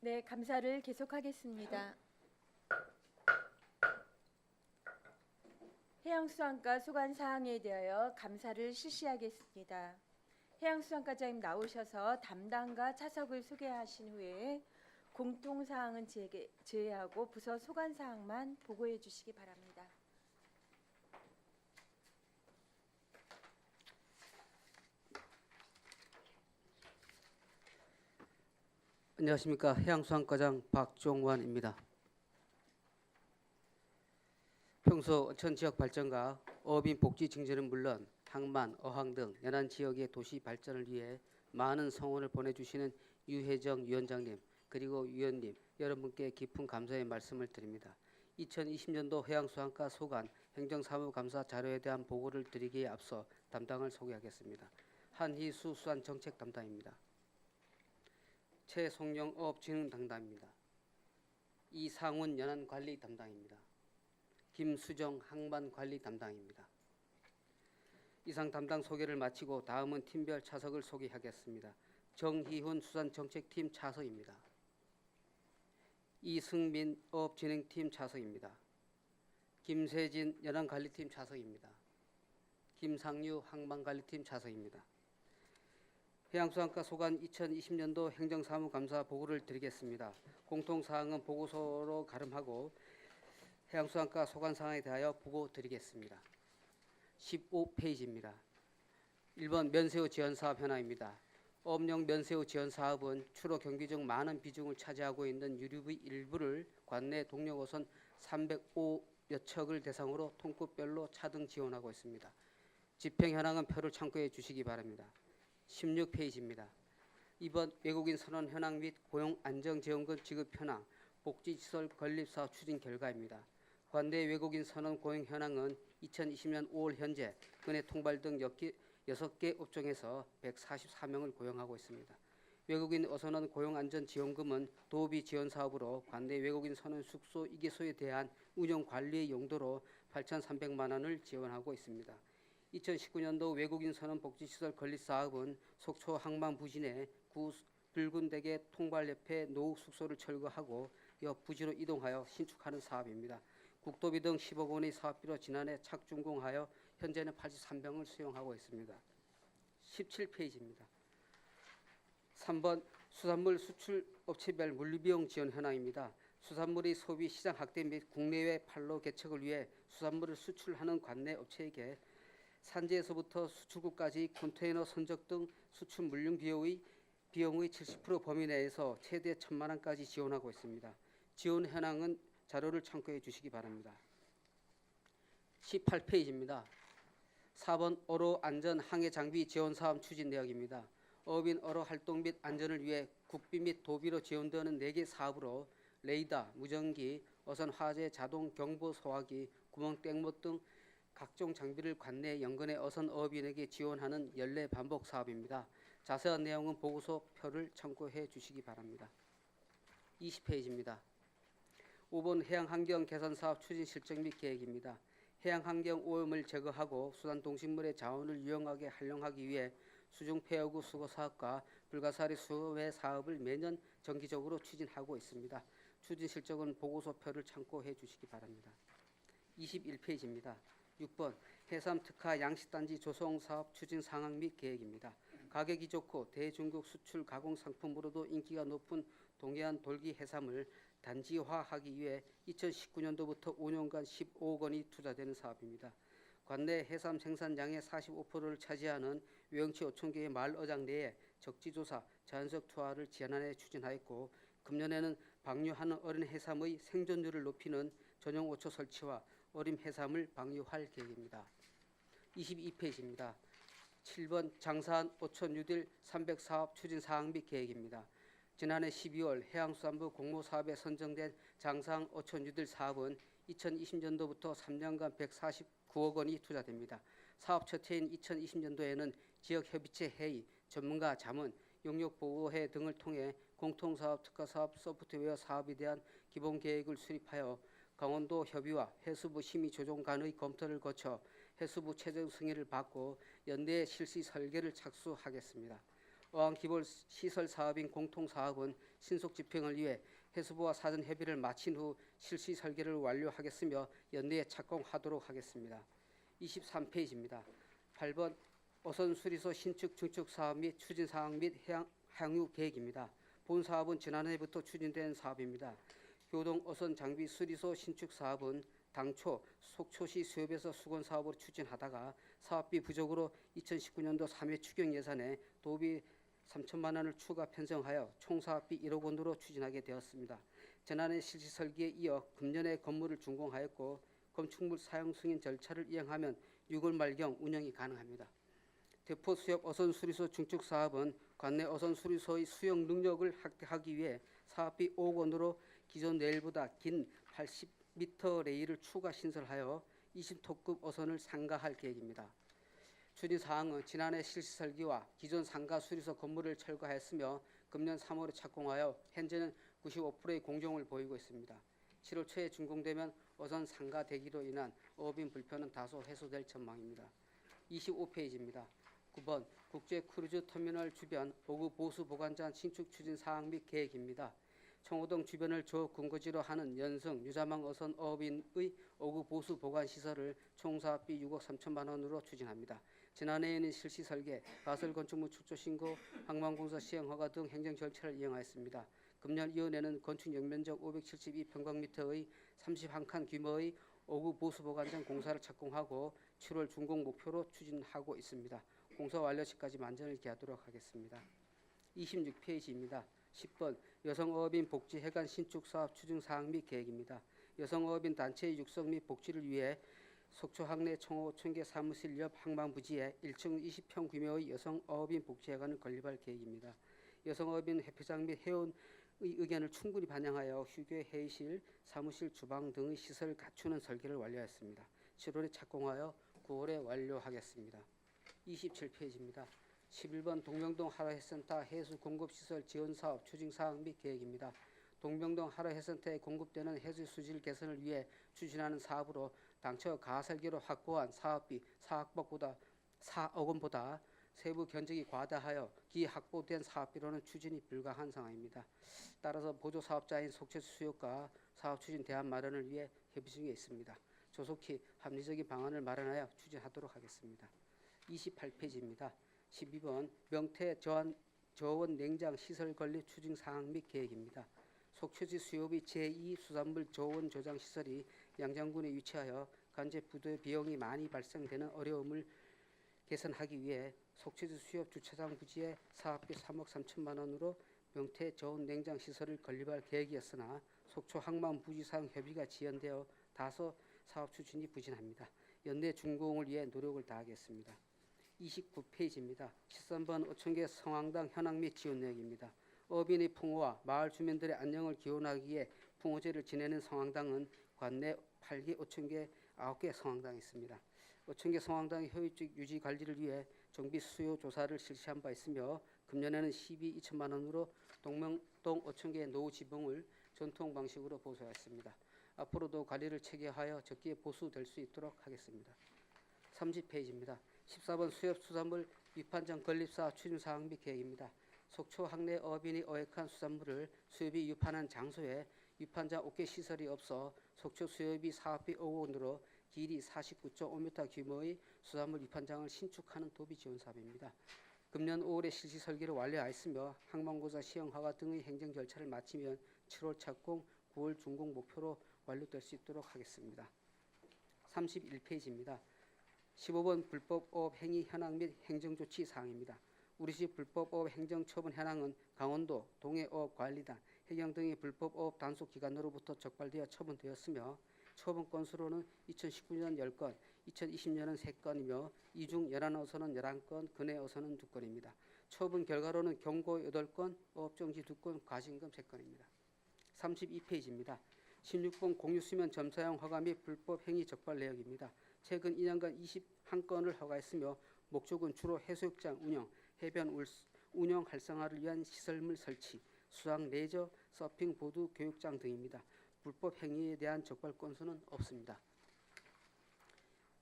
네, 감사를 계속하겠습니다. 해양수산과 소관사항에 대하여 감사를 실시하겠습니다. 해양수산과장님 나오셔서 담당과 차석을 소개하신 후에 공통사항은 제외하고 부서 소관사항만 보고해 주시기 바랍니다. 안녕하십니까. 해양수산과장 박종환입니다. 평소 어천 지역 발전과 어민 복지 증진은 물론 항만, 어항 등 연안 지역의 도시 발전을 위해 많은 성원을 보내주시는 유혜정 위원장님 그리고 위원님 여러분께 깊은 감사의 말씀을 드립니다. 2020년도 해양수산과 소관 행정사무감사 자료에 대한 보고를 드리기에 앞서 담당을 소개하겠습니다. 한희수 수산정책 담당입니다. 최송영 어업진흥 담당입니다. 이상훈 연안관리 담당입니다. 김수정 항만관리 담당입니다. 이상 담당 소개를 마치고 다음은 팀별 차석을 소개하겠습니다. 정희훈 수산정책팀 차석입니다. 이승민 어업진흥팀 차석입니다. 김세진 연안관리팀 차석입니다. 김상유 항만관리팀 차석입니다. 해양수산과 소관 2020년도 행정사무감사 보고를 드리겠습니다. 공통사항은 보고서로 가름하고 해양수산과 소관사항에 대하여 보고 드리겠습니다. 15페이지입니다. 1번 면새우 지원사업 현황입니다. 어업용 면새우 지원사업은 추로 경비 중 많은 비중을 차지하고 있는 유류의 일부를 관내 동력어선 305여 척을 대상으로 통급별로 차등 지원하고 있습니다. 집행 현황은 표를 참고해 주시기 바랍니다. 16페이지입니다. 이번 외국인 선원 현황 및 고용안정지원금 지급 현황, 복지시설 건립사업 추진 결과입니다. 관내 외국인 선원 고용 현황은 2020년 5월 현재 근해 통발 등 6개 업종에서 144명을 고용하고 있습니다. 외국인 어선원 고용안전지원금은 도비 지원사업으로 관내 외국인 선원 숙소 2개소에 대한 운영관리의 용도로 8,300만 원을 지원하고 있습니다. 2019년도 외국인 선원 복지시설 건립 사업은 속초 항만 부진에 구 붉은대게 통발옆에 노후 숙소를 철거하고 옆 부지로 이동하여 신축하는 사업입니다. 국도비 등 10억 원의 사업비로 지난해 착준공하여 현재는 83병을 수용하고 있습니다. 17페이지입니다. 3번 수산물 수출 업체별 물류비용 지원 현황입니다. 수산물의 소비 시장 확대 및 국내외 판로 개척을 위해 수산물을 수출하는 관내 업체에게 산지에서부터 수출국까지 컨테이너 선적 등 수출 물류 비용의 70% 범위 내에서 최대 1,000만 원까지 지원하고 있습니다. 지원 현황은 자료를 참고해 주시기 바랍니다. 18페이지입니다. 4번 어로 안전 항해 장비 지원 사업 추진 내역입니다. 어민 어로 활동 및 안전을 위해 국비 및 도비로 지원되는 4개 사업으로 레이더, 무전기, 어선 화재 자동 경보 소화기, 구멍 땡못 등 각종 장비를 관내 연근의 어선 어업인에게 지원하는 연례 반복 사업입니다. 자세한 내용은 보고서 표를 참고해 주시기 바랍니다. 20페이지입니다. 5번 해양환경 개선사업 추진 실적 및 계획입니다. 해양환경 오염을 제거하고 수산동식물의 자원을 유용하게 활용하기 위해 수중폐허구 수거사업과 불가사리 수외 사업을 매년 정기적으로 추진하고 있습니다. 추진 실적은 보고서표를 참고해 주시기 바랍니다. 21페이지입니다. 6번 해삼 특화 양식단지 조성사업 추진 상황 및 계획입니다. 가격이 좋고 대중국 수출 가공 상품으로도 인기가 높은 동해안 돌기 해삼을 단지화하기 위해 2019년도부터 5년간 15억 원이 투자되는 사업입니다. 관내 해삼 생산량의 45%를 차지하는 외형치 5천 개의 마을 어장 내에 적지조사, 자연적 투하를 지난해 추진하였고 금년에는 방류하는 어린 해삼의 생존율을 높이는 전용 어초 설치와 어린 해삼을 방류할 계획입니다. 22페이지입니다. 7번 장사한 어촌 뉴딜 300사업 추진 사항 및 계획입니다. 지난해 12월 해양수산부 공모사업에 선정된 장사한 어촌 뉴딜 사업은 2020년도부터 3년간 149억 원이 투자됩니다. 사업 첫 해인 2020년도에는 지역협의체 회의, 전문가 자문, 용역보호회 등을 통해 공통사업, 특화사업, 소프트웨어 사업에 대한 기본계획을 수립하여 강원도 협의와 해수부 심의조정 간의 검토를 거쳐 해수부 최종 승인을 받고 연내에 실시 설계를 착수하겠습니다. 어항기본 시설 사업인 공통사업은 신속 집행을 위해 해수부와 사전 협의를 마친 후 실시 설계를 완료하겠으며 연내에 착공하도록 하겠습니다. 23페이지입니다. 8번 어선 수리소 신축 증축 사업 및 추진 사항 및 향후 계획입니다. 본 사업은 지난해부터 추진된 사업입니다. 교동 어선 장비 수리소 신축 사업은 당초 속초시 수협에서 수건 사업으로 추진하다가 사업비 부족으로 2019년도 3회 추경 예산에 도비 3천만 원을 추가 편성하여 총 사업비 1억 원으로 추진하게 되었습니다. 지난해 실시 설계에 이어 금년에 건물을 준공하였고 건축물 사용 승인 절차를 이행하면 6월 말경 운영이 가능합니다. 대포 수협 어선 수리소 증축 사업은 관내 어선 수리소의 수용 능력을 확대하기 위해 사업비 5억 원으로 기존 레일보다 긴 80m 레일을 추가 신설하여 20톤급 어선을 상가할 계획입니다. 추진 사항은 지난해 실시 설계와 기존 상가 수리소 건물을 철거하였으며 금년 3월에 착공하여 현재는 95%의 공정을 보이고 있습니다. 7월 초에 준공되면 어선 상가 대기로 인한 어업인 불편은 다소 해소될 전망입니다. 25페이지입니다. 9번 국제 크루즈 터미널 주변 5구 보수 보관장 신축 추진 사항 및 계획입니다. 청호동 주변을 저근거지로 하는 연성 유자망 어선 어업인의 5구 보수 보관 시설을 총 사업비 6억 3천만 원으로 추진합니다. 지난해에는 실시 설계, 가설 건축물 출조 신고, 항만공사 시행 허가 등 행정 절차를 이행하였습니다. 금년 이원에는 건축 연면적 572평방미터의 31칸 규모의 5구 보수 보관장 공사를 착공하고 7월 준공 목표로 추진하고 있습니다. 공사 완료 시까지 만전을 기하도록 하겠습니다. 26페이지입니다. 10번 여성어업인 복지회관 신축사업 추진 사항 및 계획입니다. 여성어업인 단체의 육성 및 복지를 위해 속초 항내 청호 5,000개 사무실 옆 항만부지에 1층 20평 규모의 여성어업인 복지회관을 건립할 계획입니다. 여성어업인 회피장 및 회원의 의견을 충분히 반영하여 휴게, 회의실, 사무실, 주방 등의 시설을 갖추는 설계를 완료했습니다. 7월에 착공하여 9월에 완료하겠습니다. 27페이지입니다. 11번 동명동 하라해센터 해수공급시설 지원사업 추진사항 및 계획입니다. 동명동 하라해센터에 공급되는 해수 수질 개선을 위해 추진하는 사업으로 당초 가설계로 확보한 사업비 4억 원보다 세부 견적이 과다하여 기 확보된 사업비로는 추진이 불가한 상황입니다. 따라서 보조사업자인 속초수협과 사업추진 대안 마련을 위해 협의 중에 있습니다. 조속히 합리적인 방안을 마련하여 추진하도록 하겠습니다. 28페이지입니다. 12번 명태 저온 냉장 시설 건립 추진 사항 및 계획입니다. 속초시 수협의 제2 수산물 저온 저장 시설이 양장군에 위치하여 관제 부도의 비용이 많이 발생되는 어려움을 개선하기 위해 속초시 수협 주차장 부지에 사업비 3억 3천만 원으로 명태 저온 냉장 시설을 건립할 계획이었으나 속초 항만 부지 사용 협의가 지연되어 다소 사업 추진이 부진합니다. 연내 준공을 위해 노력을 다하겠습니다. 29페이지입니다. 13번 어촌계 성황당 현황 및 지원 내역입니다. 어업인의 풍어와 마을 주민들의 안녕을 기원하기 위해 풍어제를 지내는 성황당은 관내 8개 어촌계 9개 성황당이 있습니다. 어촌계 성황당의 효율적 유지 관리를 위해 정비 수요 조사를 실시한 바 있으며 금년에는 12억 2천만 원으로 동명동 어촌계 노후 지붕을 전통 방식으로 보수하였습니다. 앞으로도 관리를 체계하여 적기에 보수될 수 있도록 하겠습니다. 30페이지입니다. 14번 수협 수산물 위판장 건립사업 추진사항 및 계획입니다. 속초 항내 어업인이 어획한 수산물을 수협이 위판한 장소에 위판장 옥계 시설이 없어 속초 수협이 사업비 5억 원으로 길이 49.5m 규모의 수산물 위판장을 신축하는 도비 지원 사업입니다. 금년 5월에 실시 설계를 완료하였으며 항만고사 시행 허가 등의 행정 절차를 마치면 7월 착공, 9월 준공 목표로 완료될 수 있도록 하겠습니다. 31페이지입니다. 15번 불법어업 행위 현황 및 행정조치 사항입니다. 우리시 불법어업 행정처분 현황은 강원도 동해어업관리단, 해경 등의 불법어업 단속기관으로부터 적발되어 처분되었으며 처분 건수로는 2019년 10건, 2020년은 3건이며 이 중 연안 어선은 11건, 근해 어선은 2건입니다. 처분 결과로는 경고 8건, 어업정지 2건, 과징금 3건입니다. 32페이지입니다. 16번 공유수면 점사용 허가 및 불법 행위 적발 내역입니다. 최근 2년간 21건을 허가했으며 목적은 주로 해수욕장 운영, 해변 운영 활성화를 위한 시설물 설치, 수상, 레저, 서핑, 보드, 교육장 등입니다. 불법 행위에 대한 적발 건수는 없습니다.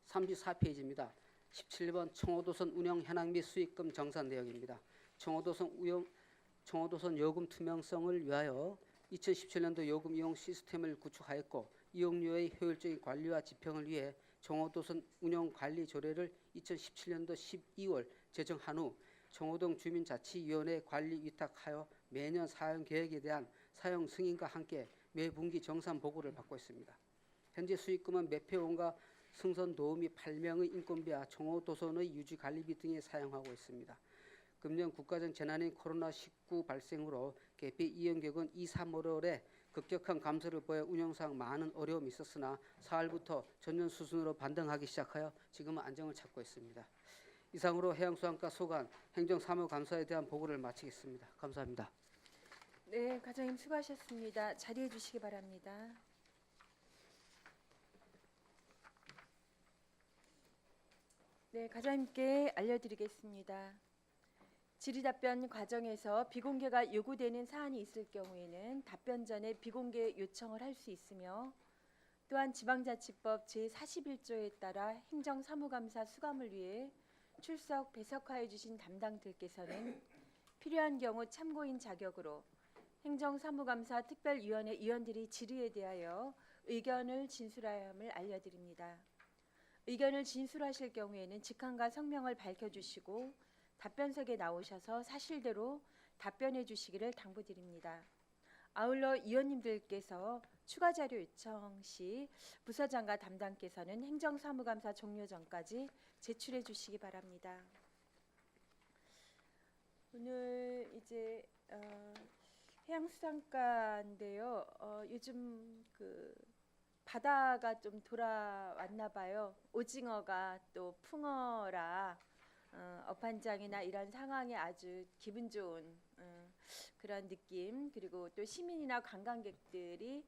34페이지입니다. 17번 청호도선 운영 현황 및 수익금 정산 내역입니다. 청호도선 요금 투명성을 위하여 2017년도 요금 이용 시스템을 구축하였고 이용료의 효율적인 관리와 집행을 위해 청호도선 운영 관리 조례를 2017년도 12월 제정한 후 청호동 주민자치위원회 관리 위탁하여 매년 사용 계획에 대한 사용 승인과 함께 매 분기 정산 보고를 받고 있습니다. 현재 수익금은 매표원과 승선 도우미 8명의 인건비와 청호도선의 유지 관리비 등에 사용하고 있습니다. 금년 국가적 재난인 코로나19 발생으로 개폐 이용객은 2, 3월에 급격한 감소를 보여 운영상 많은 어려움이 있었으나 4월부터 전년 수준으로 반등하기 시작하여 지금은 안정을 찾고 있습니다. 이상으로 해양수산과 소관, 행정사무감사에 대한 보고를 마치겠습니다. 감사합니다. 네, 과장님 수고하셨습니다. 자리해 주시기 바랍니다. 네, 과장님께 알려드리겠습니다. 질의답변 과정에서 비공개가 요구되는 사안이 있을 경우에는 답변 전에 비공개 요청을 할 수 있으며 또한 지방자치법 제41조에 따라 행정사무감사 수감을 위해 출석 배석하여 주신 담당들께서는 필요한 경우 참고인 자격으로 행정사무감사 특별위원회 위원들이 질의에 대하여 의견을 진술하여야 함을 알려드립니다. 의견을 진술하실 경우에는 직함과 성명을 밝혀주시고 답변석에 나오셔서 사실대로 답변해 주시기를 당부드립니다. 아울러 위원님들께서 추가 자료 요청 시 부서장과 담당께서는 행정사무감사 종료 전까지 제출해 주시기 바랍니다. 오늘 이제 해양수산과인데요. 요즘 그 바다가 좀 돌아왔나 봐요. 오징어가 또 풍어라 어판장이나 이런 상황에 아주 기분 좋은 그런 느낌, 그리고 또 시민이나 관광객들이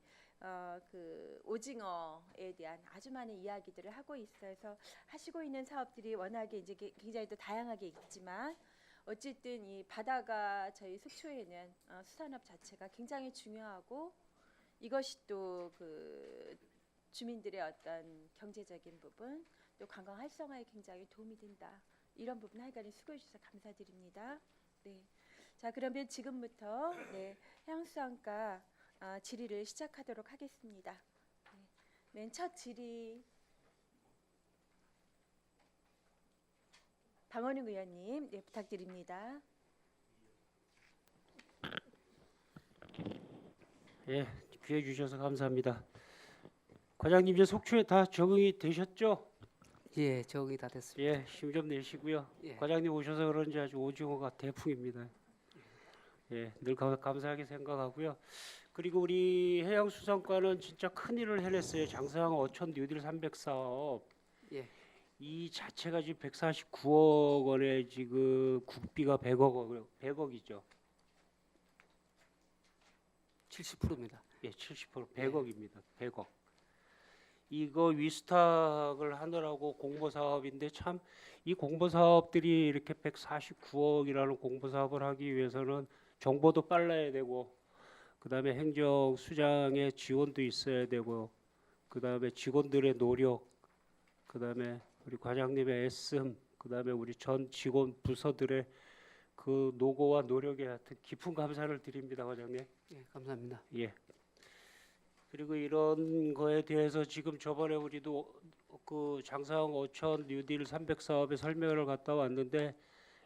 그 오징어에 대한 아주 많은 이야기들을 하고 있어서 하시고 있는 사업들이 워낙에 이제 굉장히 또 다양하게 있지만 어쨌든 이 바다가 저희 속초에는 수산업 자체가 굉장히 중요하고 이것이 또 그 주민들의 어떤 경제적인 부분 또 관광 활성화에 굉장히 도움이 된다. 이런 부분 하여간에 수고해 주셔서 감사드립니다. 네, 자 그러면 지금부터 해양수산과 질의를 시작하도록 하겠습니다. 맨 첫 질의 방원웅 의원님 부탁드립니다. 예, 귀해 주셔서 감사합니다. 과장님 이제 속초에 다 적응이 되셨죠? 예, 적응이 다 됐습니다. 예, 힘 좀 내시고요. 예. 과장님 오셔서 그런지 아주 오징어가 대풍입니다. 예, 늘 감사하게 생각하고요. 그리고 우리 해양수산과는 진짜 큰 일을 해냈어요. 장사항 어촌 뉴딜 300 사업. 예. 이 자체가 지금 149억 원에 지금 국비가 100억이죠. 70%입니다. 예, 70% 100억입니다. 100억. 이거 위스탁을 하느라고 공모 사업인데 참 이 공모 사업들이 이렇게 149억이라는 공모 사업을 하기 위해서는 정보도 빨라야 되고 그다음에 행정 수장의 지원도 있어야 되고 그다음에 직원들의 노력 그다음에 우리 과장님의 애씀 그다음에 우리 전 직원 부서들의 그 노고와 노력에 하여튼 깊은 감사를 드립니다, 과장님. 예, 감사합니다. 예. 그리고 이런 거에 대해서 지금 저번에 우리도 그 장사항 어촌 뉴딜 300 사업에 설명을 갔다 왔는데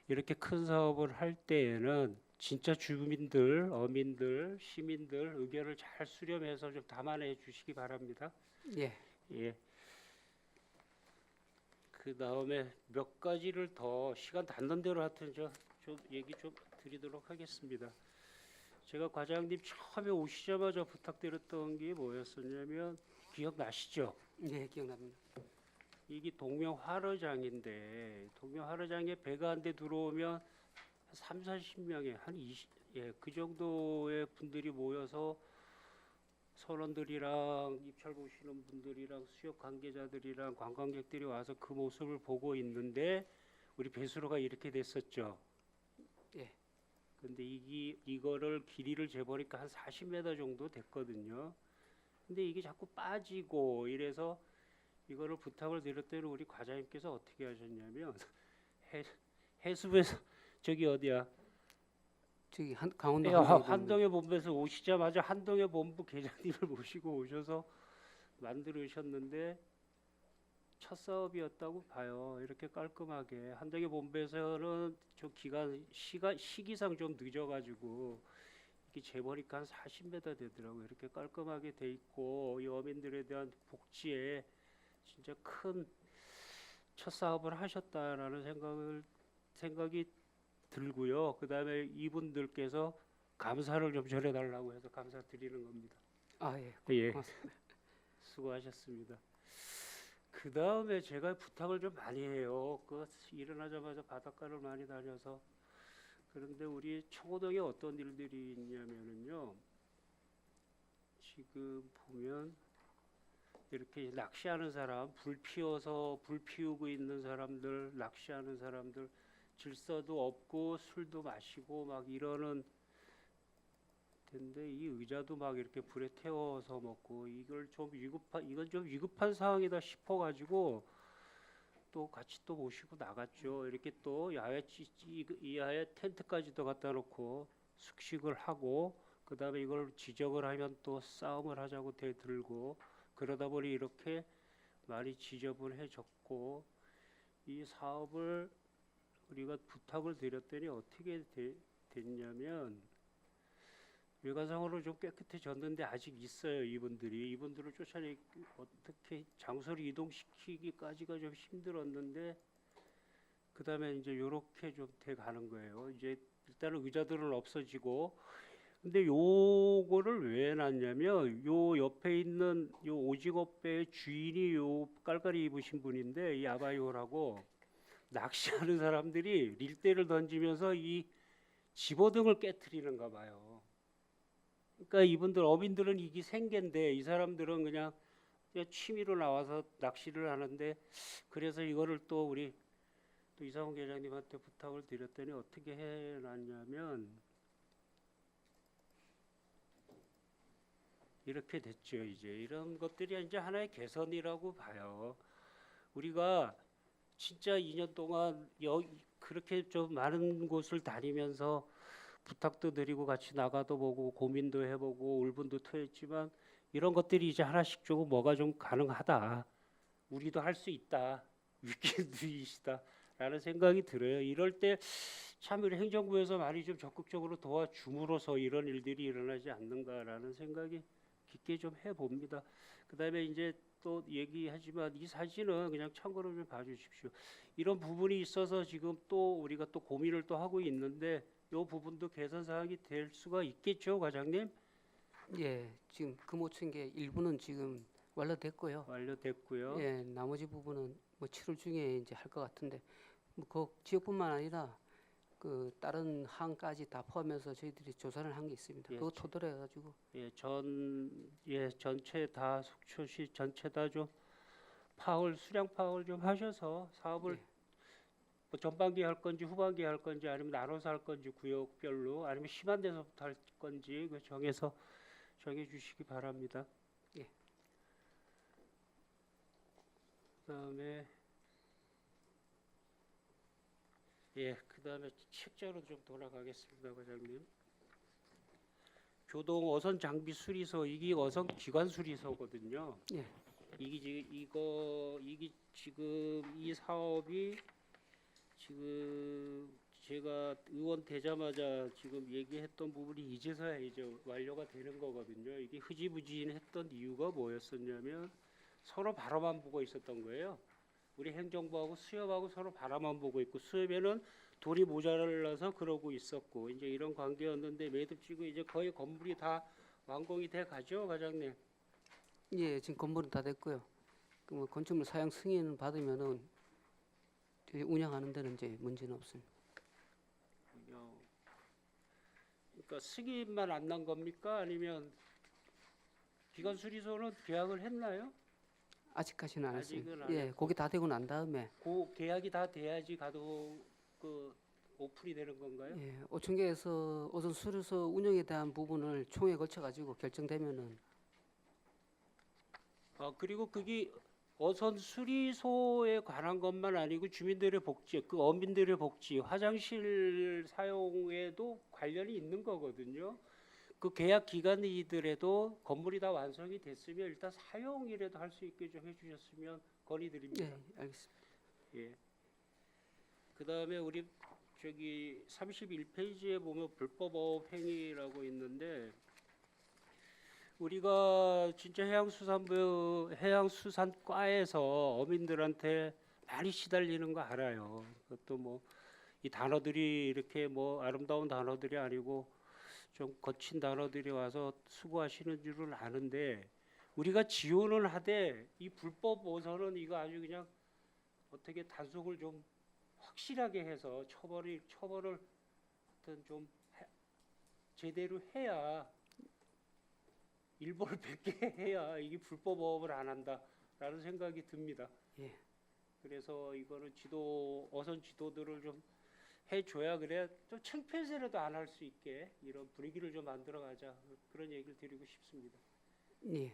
이렇게 큰 사업을 할 때에는 진짜 주민들, 어민들, 시민들 의견을 잘 수렴해서 좀 담아내 주시기 바랍니다. 예. 예. 그 다음에 몇 가지를 더 시간 닿는 대로 하여튼 좀 얘기 좀 드리도록 하겠습니다. 제가 과장님 처음에 오시자마자 부탁드렸던 게 뭐였었냐면 기억나시죠? 예, 기억납니다. 이게 동명화로장인데 동명화로장에 배가 한 대 들어오면 3, 40명의 한 20, 예, 그 정도의 분들이 모여서 선원들이랑 입찰 보시는 분들이랑 수역 관계자들이랑 관광객들이 와서 그 모습을 보고 있는데 우리 배수로가 이렇게 됐었죠. 예. 근데 이거를 길이를 재보니까 한 40m 정도 됐거든요. 근데 이게 자꾸 빠지고 이래서 이거를 부탁을 드렸더니 우리 과장님께서 어떻게 하셨냐면 해수부에서 저기 어디야 저기 강원도 예, 한동에 한동해 본부에서 오시자마자 한동해 본부 계장님을 모시고 오셔서 만들으셨는데 첫 사업이었다고 봐요. 이렇게 깔끔하게 한동해 본부에서는 저 시기상 좀 늦어가지고 이게 재보니까 한 40m 되더라고요. 이렇게 깔끔하게 돼 있고 이 어민들에 대한 복지에 진짜 큰 첫 사업을 하셨다라는 생각이 들고요. 그다음에 이분들께서 감사를 좀 전해달라고 해서 감사드리는 겁니다. 예. 예, 고맙습니다. 수고하셨습니다. 그 다음에 제가 부탁을 좀 많이 해요. 일어나자마자 바닷가를 많이 다녀서. 그런데 우리 청호동에 어떤 일들이 있냐면은요. 지금 보면 이렇게 낚시하는 사람, 불 피우고 있는 사람들, 낚시하는 사람들, 질서도 없고 술도 마시고 막 이러는 텐데 이 의자도 막 이렇게 불에 태워서 먹고 이건 좀 위급한 상황이다 싶어가지고 또 같이 또 모시고 나갔죠. 이렇게 또 야외 텐트까지도 갖다 놓고 숙식을 하고 그다음에 이걸 지적을 하면 또 싸움을 하자고 대들고 그러다 보니 이렇게 많이 지저분해졌고 이 사업을 우리가 부탁을 드렸더니 어떻게 됐냐면 외관상으로 좀 깨끗해졌는데 아직 있어요. 이분들을 쫓아내기 어떻게 장소를 이동시키기까지가 좀 힘들었는데 그다음에 이제 요렇게 좀 돼 가는 거예요. 이제 일단은 의자들은 없어지고 근데 요거를 왜 해놨냐면 요 옆에 있는 요 오징어배의 주인이 요 깔깔이 입으신 분인데 이 아바이호라고 낚시하는 사람들이 릴대를 던지면서 이 집어등을 깨트리는가 봐요. 그러니까 이분들 어민들은 이게 생계인데 이 사람들은 그냥 취미로 나와서 낚시를 하는데 그래서 이거를 또 우리 또 이상훈 계장님한테 부탁을 드렸더니 어떻게 해놨냐면 이렇게 됐죠. 이제 이런 것들이 이제 하나의 개선이라고 봐요. 우리가 진짜 2년 동안 그렇게 좀 많은 곳을 다니면서 부탁도 드리고 같이 나가도 보고 고민도 해보고 울분도 토했지만 이런 것들이 이제 하나씩 조금 뭐가 좀 가능하다. 우리도 할 수 있다. 위키드이시다라는 생각이 들어요. 이럴 때 참 우리 행정부에서 많이 좀 적극적으로 도와줌으로써 이런 일들이 일어나지 않는가라는 생각이 깊게 좀 해봅니다. 그다음에 이제 또 얘기하지만 이 사진은 그냥 참고로 좀 봐주십시오. 이런 부분이 있어서 지금 또 우리가 또 고민을 또 하고 있는데 이 부분도 개선 사항이 될 수가 있겠죠, 과장님? 예, 지금 금오천 개 일부는 지금 완료됐고요. 완료됐고요. 예, 나머지 부분은 뭐 7월 중에 이제 할 것 같은데 그 지역뿐만 아니라 그 다른 항까지 다 포함해서 저희들이 조사를 한 게 있습니다. 예, 그거 토대로 해가지고 전체 다 속초시 전체 다 좀 수량 파악을 좀 하셔서 사업을 예. 뭐 전반기에 할 건지 후반기에 할 건지 아니면 나눠서 할 건지 구역별로 아니면 심한 데서부터 할 건지 정해서 정해주시기 바랍니다. 예. 그다음에 그다음에 책자로 좀 돌아가겠습니다, 과장님. 교동 어선 장비 수리소 이게 어선 기관 수리소거든요. 예. 이게 지금 이 사업이 지금 제가 의원 되자마자 지금 얘기했던 부분이 이제서야 이제 완료가 되는 거거든요. 이게 흐지부지했던 이유가 뭐였었냐면 서로 바라만 보고 있었던 거예요. 우리 행정부하고 수협하고 서로 바라만 보고 있고 수협에는 돈이 모자라서 그러고 있었고 이제 이런 관계였는데 매듭지고 이제 거의 건물이 다 완공이 돼 가죠, 과장님. 예, 지금 건물은 다 됐고요. 그 뭐 건축물 사용 승인 받으면은 저희 운영하는 데는 이제 문제는 없습니다. 그러니까 승인만 안 난 겁니까? 아니면 기관 수리소는 계약을 했나요? 아직까지는 안 아직은 했습니다. 안 예, 했고. 거기 다 되고 난 다음에 그 계약이 다 돼야지 가도 그 오픈이 되는 건가요? 예, 오천개에서 어선 수리소 운영에 대한 부분을 총에 걸쳐 가지고 결정되면은 그리고 그게 어선 수리소에 관한 것만 아니고 주민들의 복지, 그 어민들의 복지, 화장실 사용에도 관련이 있는 거거든요. 그 계약 기간이더라도 건물이 다 완성이 됐으면 일단 사용이라도 할 수 있게 좀 해주셨으면 건의드립니다. 네, 알겠습니다. 예. 그다음에 우리 저기 31페이지에 보면 불법업 행위라고 있는데 우리가 진짜 해양수산부 해양수산과에서 어민들한테 많이 시달리는 거 알아요. 그것도 뭐 이 단어들이 이렇게 뭐 아름다운 단어들이 아니고 좀 거친 단어들이 와서 수고하시는 줄은 아는데 우리가 지원을 하되 이 불법 어선은 이거 아주 그냥 어떻게 단속을 좀 확실하게 해서 처벌을 어떤 좀 제대로 해야 일벌 100개 해야 이게 불법업을 안 한다라는 생각이 듭니다. 예. 그래서 이거는 어선 지도들을 좀 해줘야 그래 좀 창피해서라도 안 할 수 있게 이런 분위기를 좀 만들어가자 그런 얘기를 드리고 싶습니다. 예.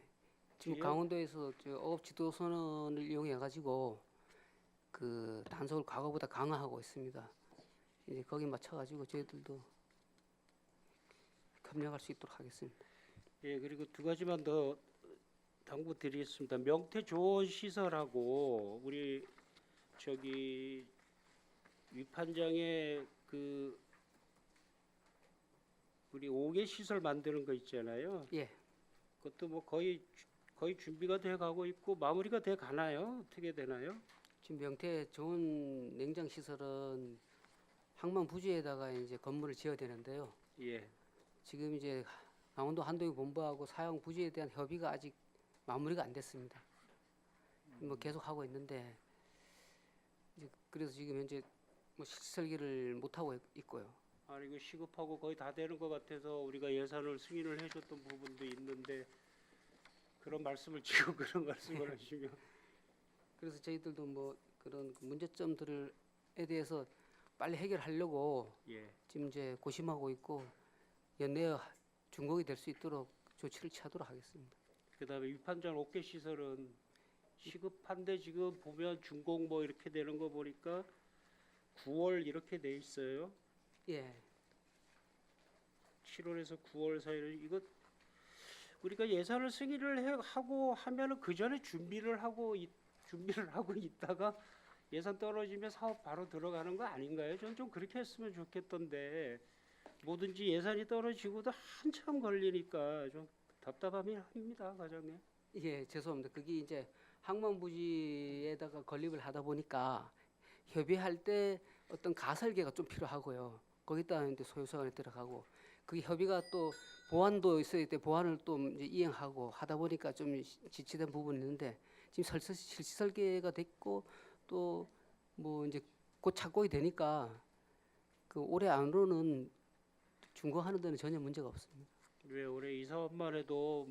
지금 예. 강원도에서 저 어업 지도 선언을 이용해 가지고 그 단속을 과거보다 강화하고 있습니다. 이제 거기 맞춰 가지고 저희들도 협력할 수 있도록 하겠습니다. 예, 그리고 두 가지만 더 당부드리겠습니다. 명태조원 시설하고 우리 저기 위판장에 그 우리 5개 시설 만드는 거 있잖아요. 예. 그것도 뭐 거의 준비가 돼 가고 있고 마무리가 돼 가나요? 어떻게 되나요? 지금 명태 좋은 냉장 시설은 항만 부지에다가 이제 건물을 지어야 되는데요. 예. 지금 이제 강원도 한도의 본부하고 사용 부지에 대한 협의가 아직 마무리가 안 됐습니다. 뭐 계속 하고 있는데 이제 그래서 지금 현재 뭐 실설기를 못 하고 있고요. 아니 이거 시급하고 거의 다 되는 것 같아서 우리가 예산을 승인을 해줬던 부분도 있는데 그런 말씀을 지금 그런 말씀을 하시면 그래서 저희들도 뭐 그런 문제점들에 대해서 빨리 해결하려고 예. 지금 이제 고심하고 있고 연내에 준공이 될 수 있도록 조치를 취하도록 하겠습니다. 그다음에 위판장 5개 시설은 시급한데 지금 보면 준공 뭐 이렇게 되는 거 보니까 9월 이렇게 돼 있어요. 예. 7월에서 9월 사이를 이거 우리가 예산을 승인을 하고 하면은 그 전에 준비를 하고 있다가 예산 떨어지면 사업 바로 들어가는 거 아닌가요? 저는 좀 그렇게 했으면 좋겠던데 뭐든지 예산이 떨어지고도 한참 걸리니까 좀 답답합니다, 과장님. 예, 죄송합니다. 그게 이제 항만부지에다가 건립을 하다 보니까 협의할 때 어떤 가설계가 좀 필요하고요. 거기다 이제 소요소관이 들어가고 그 협의가 또 보완도 있어야 돼 보완을 또 이제 이행하고 하다 보니까 좀 지체된 부분이 있는데 지금 실시설계가 됐고 또 뭐 이제 곧 착공이 되니까 그 올해 안으로는 준공하는 데는 전혀 문제가 없습니다. 왜 올해 이 사업만 해도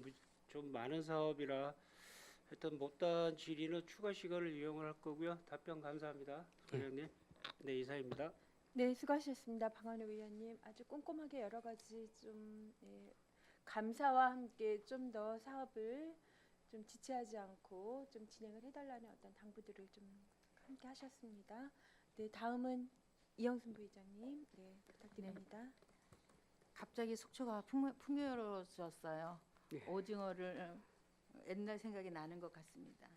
좀 많은 사업이라 하여튼 못다한 질의는 추가 시간을 이용을 할 거고요. 답변 감사합니다, 과장님. 네, 이상입니다. 네, 수고하셨습니다. 박완호 위원님. 아주 꼼꼼하게 여러 가지 감사와 함께 좀 더 사업을 좀 지체하지 않고 좀 진행을 해달라는 어떤 당부들을 좀 함께 하셨습니다. 네, 다음은 이영순 부의장님. 네, 부탁드립니다. 갑자기 속초가 풍요로워졌어요. 예. 오징어를 옛날 생각이 나는 것 같습니다.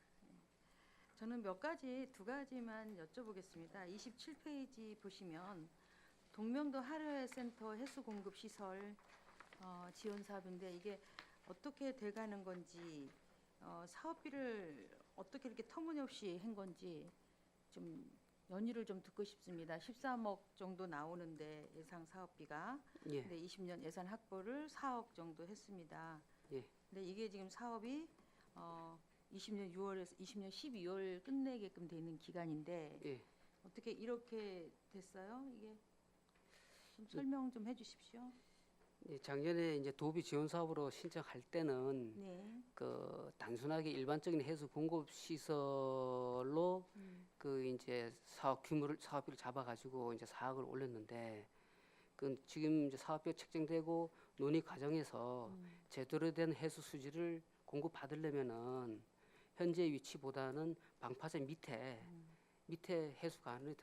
저는 두 가지만 여쭤보겠습니다. 27페이지 보시면 동명도 하류센터 해수 공급 시설 지원 사업인데 이게 어떻게 돼가는 건지 사업비를 어떻게 이렇게 터무니없이 한 건지 좀 연유를 좀 듣고 싶습니다. 13억 정도 나오는데 예상 사업비가 예. 근데 20년 예산 확보를 4억 정도 했습니다. 예. 근데 이게 지금 사업이 20년 6월에서 20년 12월 끝내게끔 되는 기간인데 예. 어떻게 이렇게 됐어요? 이게 좀 설명 좀 해주십시오. 예, 작년에 이제 도비 지원 사업으로 신청할 때는 네. 그 단순하게 일반적인 해수 공급 시설로 그 이제 사업비를 잡아가지고 이제 4억을 올렸는데 그 지금 이제 사업비가 책정되고 논의 과정에서 제대로 된 해수 수지를 공급받으려면은 현재 위치보다는 방파제 밑에 해수관에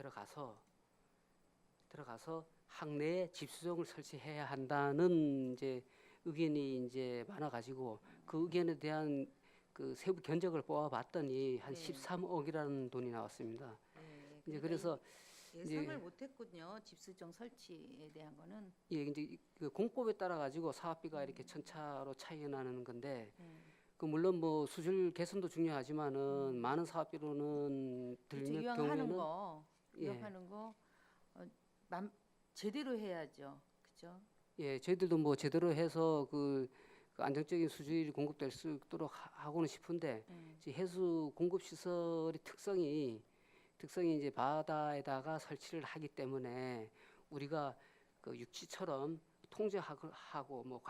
들어가서 항내에 집수정을 설치해야 한다는 이제 의견이 이제 많아가지고 그 의견에 대한 그 세부 견적을 뽑아봤더니 한 네. 13억이라는 돈이 나왔습니다. 네, 이제 그러니까 그래서 예상을 못했군요. 집수정 설치에 대한 거는. 예, 이제 그 공법에 따라 가지고 사업비가 이렇게 천차로 차이가 나는 건데 그 물론 뭐 수질 개선도 중요하지만은 많은 사업비로는 그렇죠. 들는 이왕 경우에는 하는 거, 예. 이왕 하는 거 제대로 해야죠. 그죠? 예, 저희들도 뭐 제대로 해서 그 안정적인 수질이 공급될 수 있도록 하고는 싶은데 이제 해수 공급 시설의 특성이 이제 바다에다가 설치를 하기 때문에 우리가 그 육지처럼 통제하고 뭐